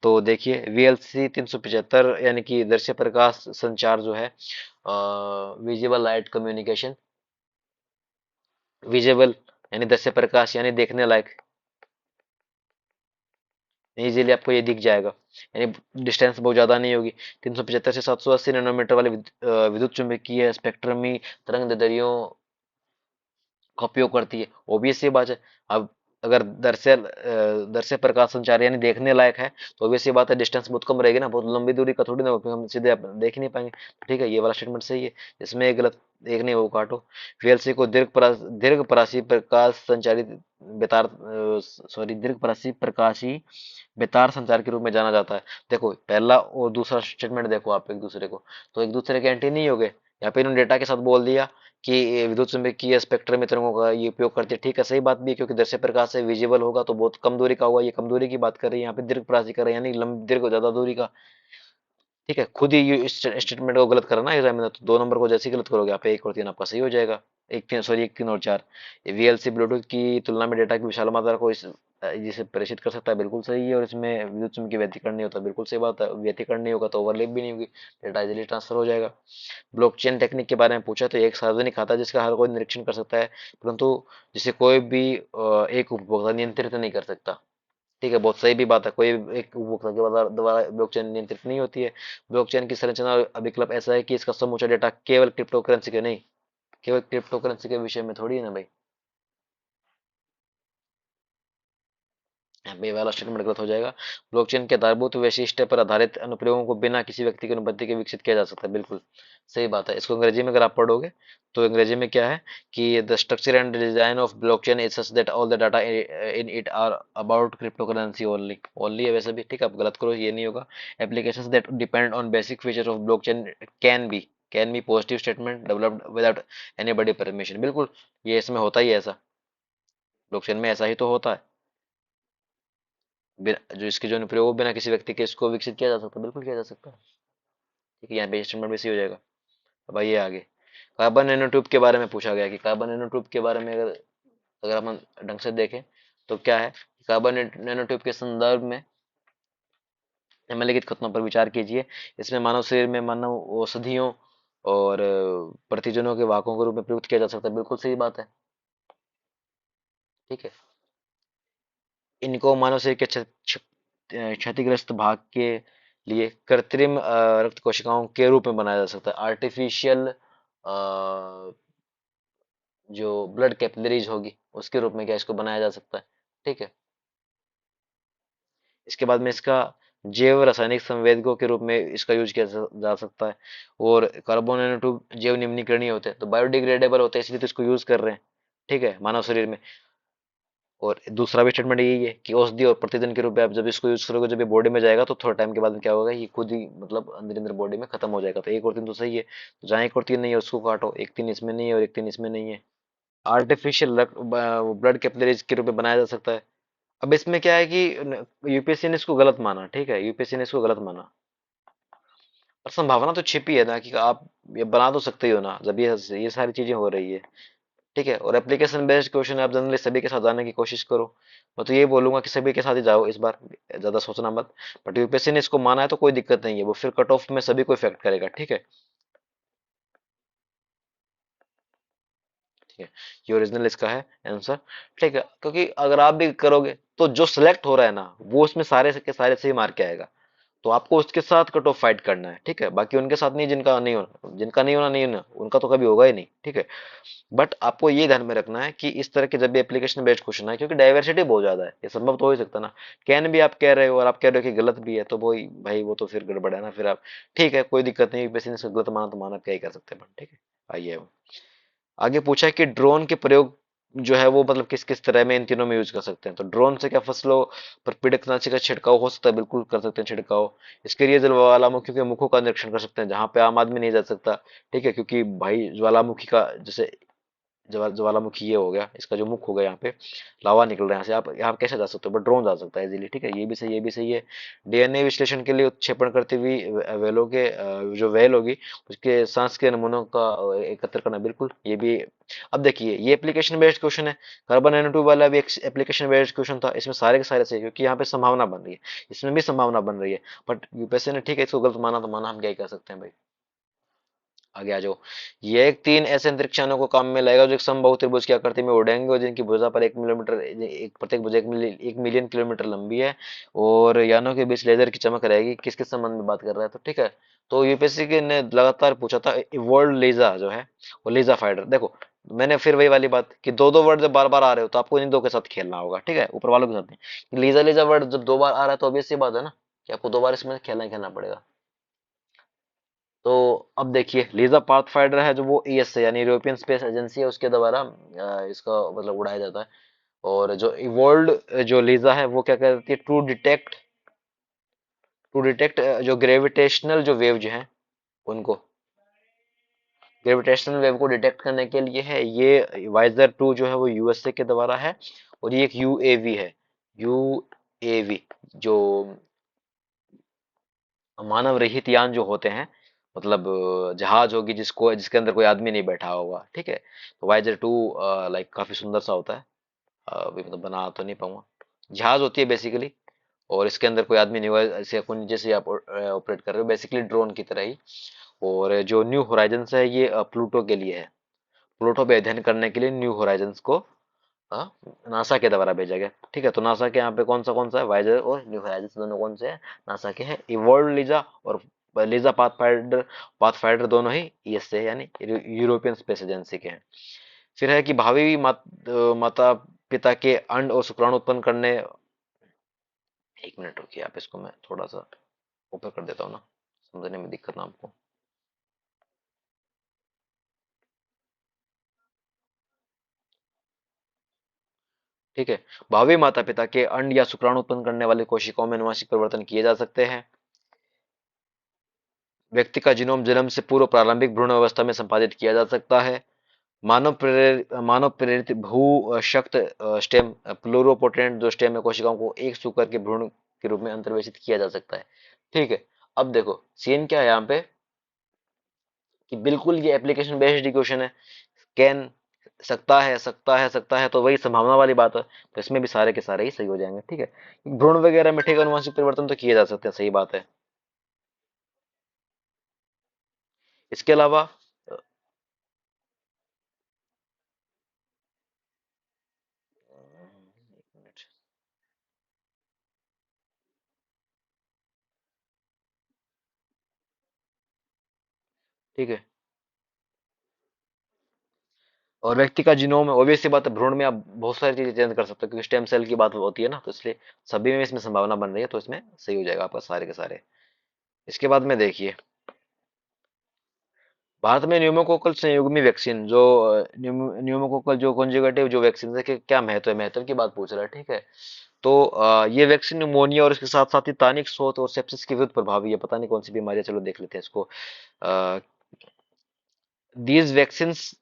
तो देखिए वीएलसी 375 यानी कि दृश्य प्रकाश संचार जो है, विजिबल लाइट कम्युनिकेशन, विजिबल यानी दृश्य प्रकाश यानी देखने लायक, इजीली आपको ये दिख जाएगा, यानी डिस्टेंस बहुत ज्यादा नहीं होगी। 375 से 780 नैनोमीटर वाले विद्युत चुंबकीय स्पेक्ट्रमी तरंग दैर्ध्यों का उपयोग करती है, ऑब्वियस सी बात है। अब अगर दृश्य प्रकाश संचार यानी देखने लायक है, तो ऑब्वियस सी बात है डिस्टेंस बहुत कम रहेगी ना, बहुत लंबी दूरी का थोड़ी ना हो, क्योंकि हम सीधे देख ही नहीं पाएंगे। ठीक है, ये वाला स्टेटमेंट सही है, इसमें एक गलत, एक नहीं, वो काटो। वीएलसी को दीर्घ परासी प्रकाश संचारित बेतार, दीर्घ परासी प्रकाशी बेतार संचार के रूप में जाना जाता है। देखो पहला और दूसरा स्टेटमेंट देखो आप एक दूसरे को, तो एक दूसरे के एंटी नहीं हो गए। यहाँ पे इन्होंने डेटा के साथ बोल दिया कि ये विद्युत चुम्बकीय स्पेक्ट्रम में तरंगों का ये उपयोग करती है, ठीक है, सही बात भी है, क्योंकि दृश्य प्रकाश से विजिबल होगा तो बहुत कम दूरी का होगा, ये कम दूरी की बात कर रही है, यहाँ पे दीर्घ परासी कर रहे हैं यानी दीर्घ ज्यादा दूरी का। ठीक है, खुद ही ये स्टेटमेंट को गलत करना है एग्जामिनर, तो दो नंबर को जैसे ही गलत करोगे आप, एक और तीन आपका सही हो जाएगा। एक तीन, सॉरी, एक तीन और चार। वीएलसी ब्लूटूथ की तुलना में डेटा की विशाल मात्रा को इस जिसे प्रेषित कर सकता है, बिल्कुल सही है। और इसमें विद्युत चुम्बकीय व्यतिकरण नहीं होता, बिल्कुल सही बात है, व्यतिकरण नहीं होगा तो ओवरलैप भी नहीं होगी, डेटा इजिली ट्रांसफर हो जाएगा। ब्लॉकचेन टेक्निक के बारे में पूछा, तो एक सार्वजनिक खाता है जिसका हर कोई निरीक्षण कर सकता है, परंतु जिसे कोई भी एक उपभोक्ता नियंत्रित नहीं कर सकता। ठीक है, बहुत सही भी बात है, कोई एक उपभोक्ता के द्वारा ब्लॉकचेन नियंत्रित नहीं होती है। ब्लॉकचेन की संरचना और अभिकल्प ऐसा है कि इसका समूचा डेटा केवल क्रिप्टो करेंसी के नहीं, केवल क्रिप्टो करेंसी के विषय में थोड़ी है ना भाई। यहाँ पे ये वाला स्टेटमेंट गलत हो जाएगा। ब्लॉकचेन के आधारभूत वैशिष्ट्य पर आधारित अनुप्रयोगों को बिना किसी व्यक्ति की अनुमति के विकसित किया जा सकता है, बिल्कुल सही बात है। इसको अंग्रेजी में अगर आप पढ़ोगे, तो अंग्रेजी में क्या है कि the structure and design of blockchain is such that all the data in it are about crypto currency only, only है वैसे भी, ठीक है, आप गलत करो ये नहीं होगा। Applications that depend on basic feature of blockchain can be can be positive statement developed without anybody permission, बिल्कुल ये इसमें होता ही है ऐसा, ब्लॉकचेन में ऐसा ही तो होता है। जो इसके जो अनुप्रयोग हो, बिना किसी व्यक्ति के इसको विकसित किया जा सकता है, बिल्कुल किया जा सकता है। ठीक है, यहाँ पे स्टेटमेंट भी सही हो जाएगा। अब आइए आगे, कार्बन नैनोट्यूब के बारे में पूछा गया कि कार्बन नैनोट्यूब के बारे में अगर अगर हम ढंग से देखें तो क्या है, कार्बन नैनोट्यूब के संदर्भ में निम्नलिखित कथनों पर विचार कीजिए। इसमें मानव शरीर में मानव औषधियों और प्रतिजनों के वाहकों के रूप में प्रयुक्त किया जा सकता है, बिल्कुल सही बात है। ठीक है, इनको मानव शरीर के क्षतिग्रस्त भाग के लिए कृत्रिम रक्त कोशिकाओं के रूप में बनाया जा सकता है, आर्टिफिशियल जो ब्लड कैपिलरीज होगी उसके रूप में क्या इसको बनाया जा सकता है। ठीक है, इसके बाद में इसका जैव रासायनिक संवेदकों के रूप में इसका यूज किया जा सकता है। और कार्बन नैनोट्यूब जैव निम्नीकरणीय होते हैं, तो बायोडिग्रेडेबल होते हैं, इसलिए तो इसको यूज कर रहे हैं, ठीक है, मानव शरीर में। और दूसरा भी स्टेटमेंट यही है कि औषधि और प्रतिदिन के रूप में आप जब इसको यूज करोगे, जब ये बॉडी में जाएगा तो थोड़ा टाइम के बाद में क्या होगा, ये खुद ही मतलब अंदर अंदर बॉडी में खत्म हो जाएगा। तो एक और तीन तो सही है, तो जहाँ एक और तीन नहीं है उसको काटो, एक तीन इसमें नहीं है और एक तीन इसमें नहीं है। आर्टिफिशियल ब्लड कैपिलरीज के रूप में बनाया जा सकता है। अब इसमें क्या है कि यूपीएससी ने इसको गलत माना, ठीक है, यूपीएससी ने इसको गलत माना, और संभावना तो छिपी है ना कि आप ये बना तो सकते ही हो ना, जब ये सारी चीजें हो रही है। ठीक है, और एप्लीकेशन बेस्ड क्वेश्चन आप जनरली सभी के साथ जाने की कोशिश करो। मैं तो ये बोलूंगा कि सभी के साथ ही जाओ इस बार, ज्यादा सोचना मत। बट यूपीएससी ने इसको माना है तो कोई दिक्कत नहीं है, वो फिर कट ऑफ में सभी को इफेक्ट करेगा। ठीक है, ठीक है, ये ओरिजिनल इसका है आंसर। ठीक है, क्योंकि अगर आप भी करोगे तो जो सिलेक्ट हो रहा है ना वो उसमें सारे के सारे सही मार्क के आएगा। तो आपको उसके साथ कट ऑफ फाइट करना है, ठीक है, बाकी उनके साथ नहीं, जिनका नहीं होना नहीं होना उनका तो कभी होगा ही नहीं, ठीक है। बट आपको ये ध्यान में रखना है कि इस तरह के जब भी एप्लीकेशन बेस्ड क्वेश्चन है, क्योंकि डाइवर्सिटी बहुत ज्यादा है, ये संभव तो हो ही सकता ना, कैन भी आप कह रहे हो और आप कह रहे हो कि गलत भी है, तो वो भाई वो तो फिर गड़बड़ है ना, फिर आप ठीक है कोई दिक्कत नहीं, वैसे इसको गलत माना तो माना, क्या ही कर सकते हैं, ठीक है। आइए आगे पूछा है कि ड्रोन के प्रयोग जो है वो मतलब किस किस तरह में इन तीनों में यूज कर सकते हैं। तो ड्रोन से क्या फसलों पर पीड़कनाशी का छिड़काव हो सकता है, बिल्कुल कर सकते हैं छिड़काव। इसके लिए ज्वालामुखी के मुखों का निरीक्षण कर सकते हैं, जहां पे आम आदमी नहीं जा सकता, ठीक है, क्योंकि भाई ज्वालामुखी का जैसे ज्वालामुखी ये हो गया, इसका जो मुख हो गया, यहाँ पे लावा निकल रहा है यहाँ से, आप यहाँ कैसे जा सकते हो, बट ड्रोन जा सकता है इजीली, ठीक है, ये भी सही, ये भी सही है। डीएनए विश्लेषण के लिए उत्क्षेपण करती हुई वेलों के जो वेल होगी उसके सांस के नमूनों का एकत्र करना, बिल्कुल ये भी। अब देखिए ये एप्लीकेशन बेस्ड क्वेश्चन है, कार्बन नैनो ट्यूब वाला भी एक एप्लीकेशन बेस्ड क्वेश्चन था, इसमें सारे के सारे सही, क्योंकि यहाँ पे संभावना बन रही है, इसमें भी संभावना बन रही है, बट यूपीएससी ने ठीक है इसको गलत माना तो माना, हम क्या ही कर सकते हैं भाई। आगे आ जाओ। ये एक तीन ऐसे अंतरिक्ष यानों को काम में लाएगा जो एक समबाहु त्रिभुज की आकृति में उड़ेंगे और जिनकी भुजा पर 1 किलोमीटर, एक प्रत्येक भुजा 1 मिलियन किलोमीटर लंबी है, और यानों के बीच लेजर की चमक रहेगी। किसके संबंध में बात कर रहा है, तो ठीक है, तो यूपीएससी के ने लगातार पूछा था, वर्ल्ड लीजा जो है वो लीजा फाइटर, देखो मैंने फिर वही वाली बात कि दो दो वर्ड जब बार बार आ रहे हो तो आपको इन दो के साथ खेलना होगा, ठीक है, ऊपर वालों के साथ नहीं। लीजा लीजा वर्ड जब दो बार आ रहा है तो ऑब्वियस सी बात है ना कि आपको दो बार इसमें खेलना ही खेलना पड़ेगा। तो अब देखिए लीजा पाथफाइंडर है जो वो ईएस है, यानी यूरोपियन स्पेस एजेंसी है, उसके द्वारा इसका मतलब उड़ाया जाता है। और जो इवोल्ड जो लीजा है वो क्या करती है, टू डिटेक्ट जो ग्रेविटेशनल जो वेव जो है उनको, ग्रेविटेशनल वेव को डिटेक्ट करने के लिए है ये। वाइजर 2 जो है वो यूएसए के द्वारा है, और ये एक यूएवी है, यूएवी जो मानव रहित यान जो होते हैं, मतलब जहाज होगी जिसको जिसके अंदर कोई आदमी नहीं बैठा होगा, ठीक है। तो वाइजर 2 लाइक काफी सुंदर सा होता है, अभी मतलब बना तो नहीं पाऊंगा, जहाज होती है बेसिकली, और इसके अंदर कोई आदमी नहीं होगा, ऐसे अपन जैसे आप ऑपरेट कर रहे हो बेसिकली ड्रोन की तरह ही। और जो न्यू होराइजन्स है ये प्लूटो के लिए है, प्लूटो पे अध्ययन करने के लिए न्यू होराइजन्स को नासा के द्वारा भेजा गया, ठीक है। तो नासा के यहाँ पे कौन सा है, वाइजर और न्यू होराइजन्स दोनों कौन से हैं, नासा के हैं। इवोल्व लीजा और लीजा पाथफाइंडर दोनों ही ईएस से यानी यूरोपियन स्पेस एजेंसी के हैं। फिर है कि भावी माता पिता के अंड और शुक्राणु उत्पन्न करने, एक मिनट रुकिए आप, इसको मैं थोड़ा सा ऊपर कर देता हूँ ना, समझने में दिक्कत ना आपको। ठीक है, भावी माता पिता के अंड या शुक्राणु उत्पन्न करने वाली कोशिकाओं में अनुवांशिक परिवर्तन किए जा सकते हैं। व्यक्ति का जीनोम जन्म से पूर्व प्रारंभिक भ्रूण अवस्था में संपादित किया जा सकता है। मानव प्रेरित भू शक्त स्टेम प्लूरोपोटेंट जो स्टेम है कोशिकाओं को एक सुकर के भ्रूण के रूप में अंतर्वेशित किया जा सकता है, ठीक है। अब देखो सीन क्या है यहाँ पे कि बिल्कुल ये एप्लीकेशन बेस्ड क्वेश्चन है, कैन सकता है तो वही संभावना वाली बात है, तो इसमें भी सारे के सारे ही सही हो जाएंगे, ठीक है। भ्रूण वगैरह में ठीक अनुवांशिक परिवर्तन तो किए जा सकते हैं, सही बात है। इसके अलावा एक मिनट, ठीक है, और व्यक्ति का जीनोम है, ऑब्वियस सी बात है भ्रूण में आप बहुत सारी चीजें चेंज कर सकते हो, क्योंकि स्टेम सेल की बात होती है ना, तो इसलिए सभी में इसमें संभावना बन रही है, तो इसमें सही हो जाएगा आपका सारे के सारे। इसके बाद में देखिए, भारत में न्यूमोकोकल संयुग्मी वैक्सीन जो न्यूमोकोकल जो कॉन्जुगेटिव जो वैक्सीन है कि क्या महत्व है, महत्व की बात पूछ रहा है, ठीक है। तो ये वैक्सीन निमोनिया और इसके साथ साथ ही तानिक स्रोत और सेप्सिस के विरुद्ध प्रभावी है, पता नहीं कौन सी बीमारी है, चलो देख लेते हैं इसको। These vaccines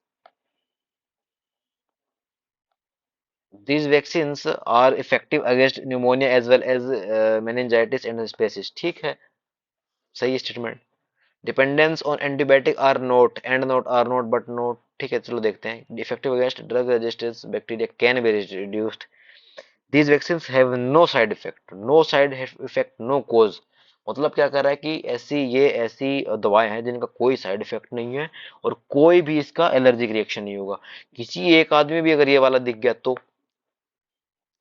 These vaccines are effective against pneumonia as well as meningitis and species, ठीक है, सही statement. Dependence on antibiotic are not but not, ठीक है, चलो देखते हैं। Effective against drug resistance bacteria can be reduced. These vaccines have no side effect no cause, मतलब क्या कर रहा है कि ऐसी दवाएं हैं जिनका कोई साइड इफेक्ट नहीं है, और कोई भी इसका एलर्जिक रिएक्शन नहीं होगा। किसी एक आदमी भी अगर ये वाला दिख गया तो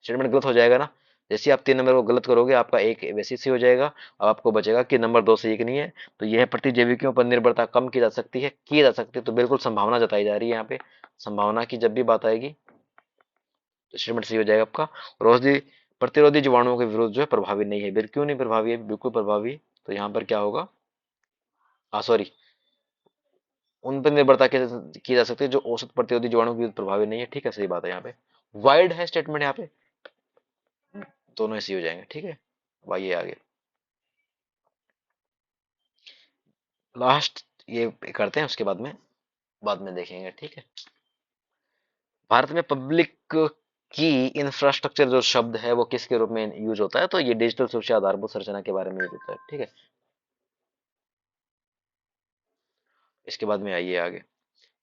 स्टेटमेंट गलत हो जाएगा ना। जैसे आप 3 नंबर को गलत करोगे आपका एक वैसे ही हो जाएगा। अब आपको बचेगा कि नंबर 2 सही कि नहीं है। तो यह प्रतिजैविकियों पर निर्भरता कम की जा सकती है, तो बिल्कुल संभावना जताई जा रही है यहाँ पे। संभावना की जब भी बात आएगी तो स्टेटमेंट सही हो जाएगा आपका। और औषधि प्रतिरोधी जीवाणुओं के विरुद्ध जो है प्रभावी नहीं है। बिल्कुल क्यों नहीं प्रभावी है, बिल्कुल प्रभावी। तो यहाँ पर क्या होगा, सॉरी, उन पर निर्भरता की जा सकती है जो औसत प्रतिरोधी जीवाणु के विरुद्ध प्रभावी नहीं है। ठीक है, सही बात है यहाँ पे। वाइड है स्टेटमेंट यहाँ पे, दोनों ऐसे ही हो जाएंगे। ठीक है, अब आइए आगे। लास्ट ये करते हैं, उसके बाद में देखेंगे। ठीक है, भारत में पब्लिक की इंफ्रास्ट्रक्चर जो शब्द है वो किसके रूप में यूज होता है, तो ये डिजिटल सुरक्षा आधारभूत संरचना के बारे में यूज होता है। ठीक है, इसके बाद में आइए आगे।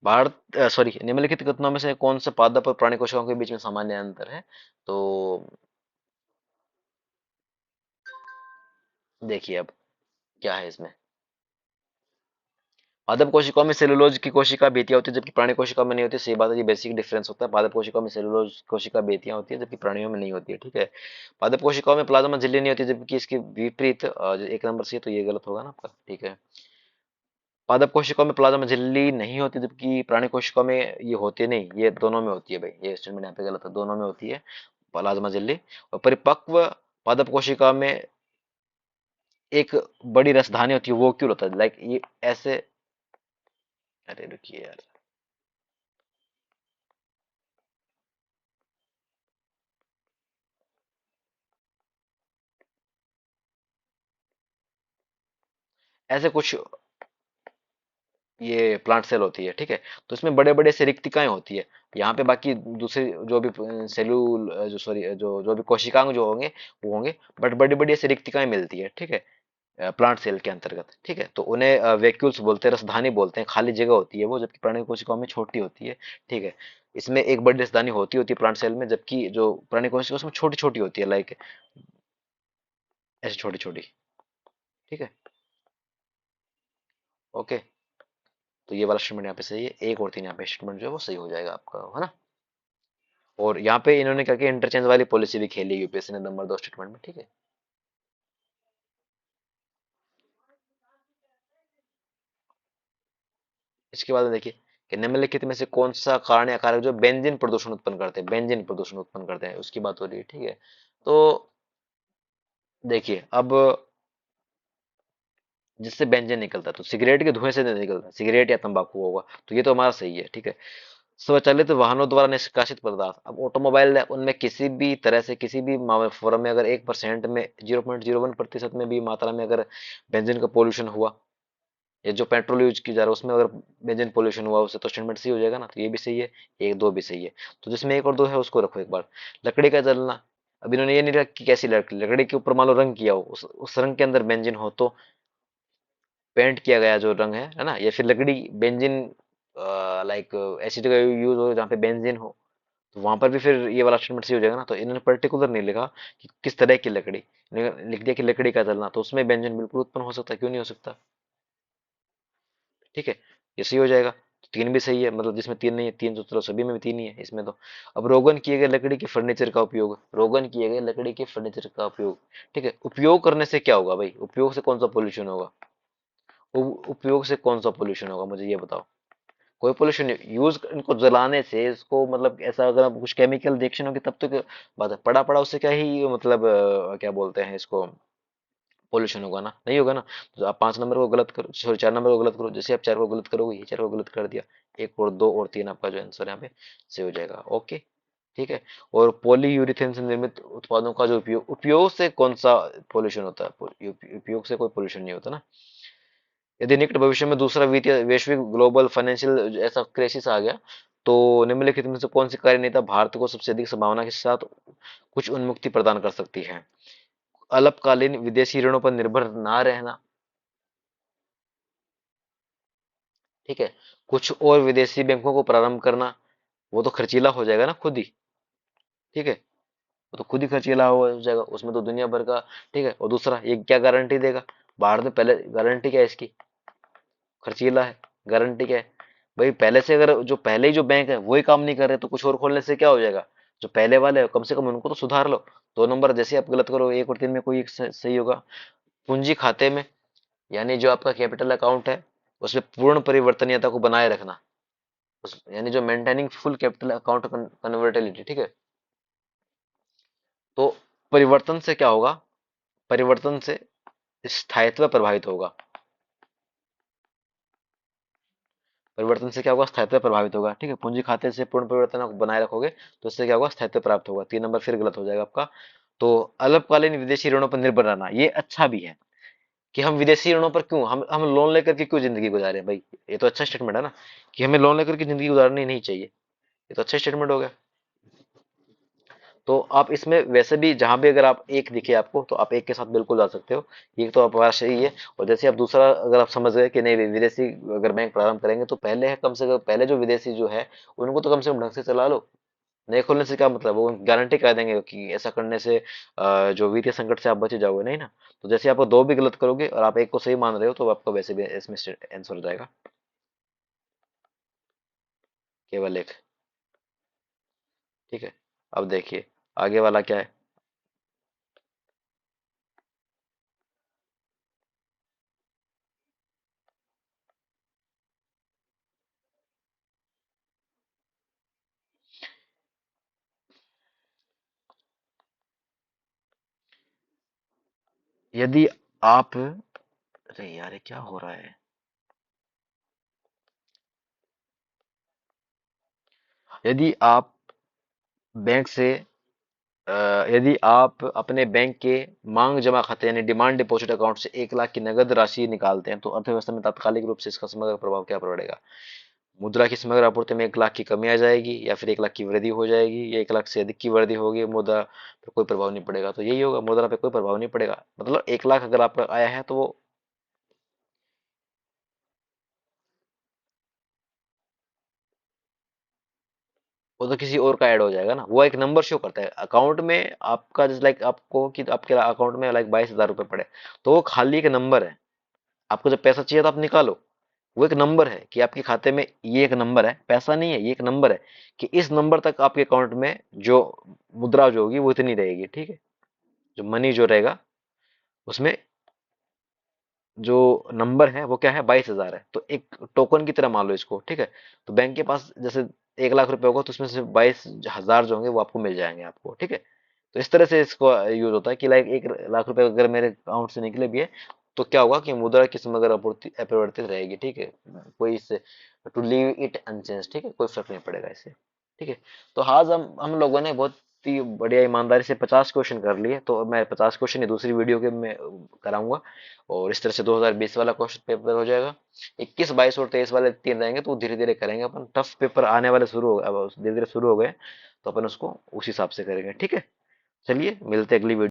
भारत सॉरी, निम्नलिखित कथनों में से कौन से पादप और प्राणी कोशिकाओं के बीच में सामान्य अंतर है, तो देखिए अब क्या है इसमें। पादप कोशिकाओं में सेलुलोज की कोशिका बेतियां होती है जबकि प्राणी कोशिकाओं में नहीं होती। सही बात है, ये बेसिक डिफरेंस होता है। पादप कोशिकाओं में सेलुलोज कोशिका बेतियां होती है जबकि प्राणियों में नहीं होती है। ठीक है, पादप कोशिकाओं में प्लाज्मा झिल्ली नहीं होती जबकि इसके विपरीत एक नंबर से, तो ये गलत होगा ना आपका। ठीक है, पादप कोशिकाओं में प्लाज्मा झिल्ली नहीं होती जबकि प्राणी कोशिकाओं में ये होती नहीं, ये दोनों में होती है भाई, ये स्टेटमेंट यहाँ पे गलत है, दोनों में होती है प्लाज्मा झिल्ली। और परिपक्व पादप कोशिका में एक बड़ी रसधानी होती है, वो क्यों होता है, लाइक ये ऐसे, अरे रुकिए यार, ऐसे कुछ ये प्लांट सेल होती है। ठीक है, तो इसमें बड़े बड़े से रिक्तिकाएं होती है यहाँ पे। बाकी दूसरे जो भी सेलुल जो सॉरी जो जो भी कोशिकांग जो होंगे वो होंगे, बट बड़ी बड़ी ऐसी रिक्तिकाएं मिलती है। ठीक है, प्लांट सेल के अंतर्गत। ठीक है, तो उन्हें वैक्यूल्स बोलते हैं, रसधानी बोलते हैं, खाली जगह होती है वो, जबकि प्राणी कोशिकाओं में छोटी होती है। ठीक है, इसमें एक बड़ी रसधानी होती है प्लांट सेल में, जबकि जो प्राणी कोशिका उसमें छोटी छोटी होती है, लाइक ऐसे छोटी छोटी। ठीक है, ओके। तो ये वाला स्टेटमेंट यहाँ पे सही है, एक और तीन यहाँ पे स्टेटमेंट जो है वो सही हो जाएगा आपका, है ना। और यहाँ पे इन्होंने क्या किया, इंटरचेंज वाली पॉलिसी भी खेली यूपीएससी ने नंबर 2 स्टेटमेंट में। ठीक है, इसके बाद में देखिए कि निम्नलिखित में से कौन सा कारण या कारक जो बेंजीन प्रदूषण उत्पन्न करते हैं, बेंजीन प्रदूषण उत्पन्न करते हैं, उसकी बात हो रही है। ठीक है, तो देखिए अब जिससे बेंजीन निकलता है तो सिगरेट के धुएं से नहीं निकलता, सिगरेट या तंबाकू होगा, तो ये तो हमारा सही है। ठीक है, स्वचालित वाहनों द्वारा निष्कासित पदार्थ, अब ऑटोमोबाइल है उनमें किसी भी तरह से किसी भी फॉर्म में अगर 1% में 0.01% में भी मात्रा में अगर बेंजीन का पोल्यूशन हुआ, या जो पेट्रोल यूज की जा रहा है उसमें अगर बेंजीन पोल्यूशन हुआ उससे, तो स्टेटमेंट सी हो जाएगा ना। तो ये भी सही है, एक दो भी सही है। तो जिसमें एक और दो है उसको रखो एक बार। लकड़ी का जलना, अब इन्होंने ये नहीं रखा कि कैसी लकड़ी, लकड़ी के ऊपर मान लो रंग किया हो, उस रंग के अंदर बेंजीन हो, तो पेंट किया गया जो रंग है ना, या फिर लकड़ी बेंजीन लाइक एसिड का यूज हो जहाँ पे बेंजीन हो, तो वहां पर भी फिर ये वाला स्टेटमेंट सही हो जाएगा ना। तो इन्होंने पर्टिकुलर नहीं लिखा कि किस तरह की लकड़ी, इन्होंने लिख दिया कि लकड़ी का जलना, तो उसमें बेंजीन बिल्कुल उत्पन्न हो सकता है, क्यों नहीं हो सकता। ठीक है, ये सही हो जाएगा। तो तीन भी सही है, मतलब जिसमें तीन नहीं है, तीन तो चलो सभी में भी तीन ही है इसमें तो। अब रोगन किए गए लकड़ी के फर्नीचर का उपयोग, रोगन किए गए लकड़ी के फर्नीचर का उपयोग। ठीक है, उपयोग करने से क्या होगा भाई, उपयोग से कौन सा पोल्यूशन होगा, उपयोग से कौन सा पोल्यूशन होगा, मुझे ये बताओ। कोई पोल्यूशन, यूज इनको जलाने से इसको, मतलब ऐसा अगर आप कुछ केमिकल रिएक्शन होगी तब तो बात है, पड़ा पड़ा उससे क्या ही मतलब क्या बोलते हैं इसको, पोल्यूशन होगा ना, नहीं होगा ना। तो आप 5 नंबर को गलत करो, सॉरी 4 नंबर को गलत करो, जैसे आप 4 को गलत करोगे, ये 4 को गलत कर दिया, एक और दो और तीन आपका जो आंसर यहाँ पे सही हो जाएगा। ओके, ठीक है। और पॉलीयूरिथेन से निर्मित उत्पादों का जो उपयोग, उपयोग से कौन सा पोल्यूशन होता है, उपयोग से कोई पोल्यूशन नहीं होता ना। यदि निकट भविष्य में दूसरा वित्तीय वैश्विक ग्लोबल फाइनेंशियल ऐसा क्राइसिस आ गया, तो निम्नलिखित में से कौन सी कार्यनीति भारत को सबसे अधिक संभावना के साथ कुछ उन्मुक्ति प्रदान कर सकती है। अल्पकालीन विदेशी ऋणों पर निर्भर ना रहना। ठीक है, कुछ और विदेशी बैंकों को प्रारंभ करना, वो तो खर्चीला हो जाएगा ना खुद ही। ठीक है, वो तो खुद ही खर्चीला हो जाएगा, उसमें तो दुनिया भर का। ठीक है, और दूसरा ये क्या गारंटी देगा, भारत में पहले गारंटी क्या है इसकी, खर्चीला है, गारंटी क्या है भाई, पहले से अगर जो पहले ही जो बैंक है वही काम नहीं कर रहे, तो कुछ और खोलने से क्या हो जाएगा, जो पहले वाले हैं कम से कम उनको तो सुधार लो। 2 नंबर जैसे आप गलत करो, 1 और 3 में कोई एक सही होगा। पूंजी खाते में, यानी जो आपका कैपिटल अकाउंट है उसमें पूर्ण परिवर्तनीयता को बनाए रखना, यानी जो maintaining full capital account convertibility, ठीक है। तो परिवर्तन से क्या होगा, परिवर्तन से स्थायित्व प्रभावित होगा। परिवर्तन से क्या होगा, स्थायित्व प्रभावित होगा, ठीक है। पूंजी खाते से पूर्ण परिवर्तन को बनाए रखोगे तो इससे क्या होगा, स्थायित्व प्राप्त होगा। 3 नंबर फिर गलत हो जाएगा आपका। तो अल्पकालीन विदेशी ऋणों पर निर्भर रहना, ये अच्छा भी है कि हम विदेशी ऋणों पर क्यों, हम लोन लेकर के क्यों जिंदगी गुजारे भाई। ये तो अच्छा स्टेटमेंट है ना, कि हमें लोन लेकर के जिंदगी गुजारनी नहीं चाहिए। ये तो अच्छा स्टेटमेंट हो गया। तो आप इसमें वैसे भी जहां भी अगर आप एक दिखे आपको, तो आप एक के साथ बिल्कुल जा सकते हो। ये तो आपका सही है। और जैसे आप दूसरा अगर आप समझ गए कि नहीं विदेशी अगर बैंक प्रारंभ करेंगे तो पहले है, कम से कम पहले जो विदेशी जो है उनको तो कम से कम ढंग से चला लो। नहीं खोलने से क्या मतलब, वो गारंटी करा देंगे कि ऐसा करने से जो वित्तीय संकट से आप बचे जाओगे, नहीं ना। तो जैसे आप दो भी गलत करोगे और आप एक को सही मान रहे हो तो आपका वैसे भी इसमें आंसर हो जाएगा, केवल एक। ठीक है। अब देखिए आगे वाला क्या है। यदि आप, अरे यार ये क्या हो रहा है। यदि आप बैंक से यदि आप अपने बैंक के मांग जमा खाते यानी डिमांड डिपॉजिट अकाउंट से 1 लाख की नगद राशि निकालते हैं तो अर्थव्यवस्था में तात्कालिक रूप से इसका समग्र प्रभाव क्या पड़ेगा। मुद्रा की समग्र आपूर्ति में 1 लाख की कमी आ जाएगी, या फिर 1 लाख की वृद्धि हो जाएगी, या 1 लाख से अधिक की वृद्धि होगी, मुद्रा पे कोई प्रभाव नहीं पड़ेगा। तो यही होगा, मुद्रा पे कोई प्रभाव नहीं पड़ेगा। मतलब 1 लाख अगर आपका आया है तो वो तो किसी और का ऐड हो जाएगा ना, वो एक नंबर शो करता है अकाउंट में आपका। जैसे लाइक आपको कि आपके अकाउंट में लाइक 22,000 रुपए पड़े, तो वो खाली एक नंबर है। आपको जब पैसा चाहिए तो आप निकालो, वो एक नंबर है कि आपके खाते में ये एक नंबर है, पैसा नहीं है, ये एक नंबर है कि इस नंबर तक आपके अकाउंट में जो मुद्रा जो होगी वो इतनी रहेगी, ठीक है। जो मनी जो रहेगा उसमें जो नंबर है वो क्या है, 22,000 है। तो एक टोकन की तरह मान लो इसको, ठीक है। तो बैंक के पास जैसे 1 लाख रुपए होगा तो उसमें से 22,000 जो होंगे वो आपको मिल जाएंगे आपको, ठीक है। तो इस तरह से इसको यूज होता है कि लाइक 1 लाख रुपए अगर मेरे अकाउंट से निकले भी है तो क्या होगा कि मुद्रा की समग्र आपूर्ति अपरिवर्तित रहेगी, ठीक है। कोई इससे टू लीव इट अनचेंज, ठीक है, कोई फर्क नहीं पड़ेगा इससे। ठीक है। तो आज हम लोगों ने बहुत ही बढ़िया ईमानदारी से 50 क्वेश्चन कर लिए। तो मैं 50 क्वेश्चन दूसरी वीडियो के में कराऊंगा। और इस तरह से 2020 वाला क्वेश्चन पेपर हो जाएगा। 21, 22 और 23 वाले 3 रहेंगे तो धीरे धीरे करेंगे अपन। टफ पेपर आने वाले शुरू हो, अब धीरे धीरे शुरू हो गए तो अपन उसको उस हिसाब से करेंगे, ठीक है। चलिए मिलते हैं अगली वीडियो।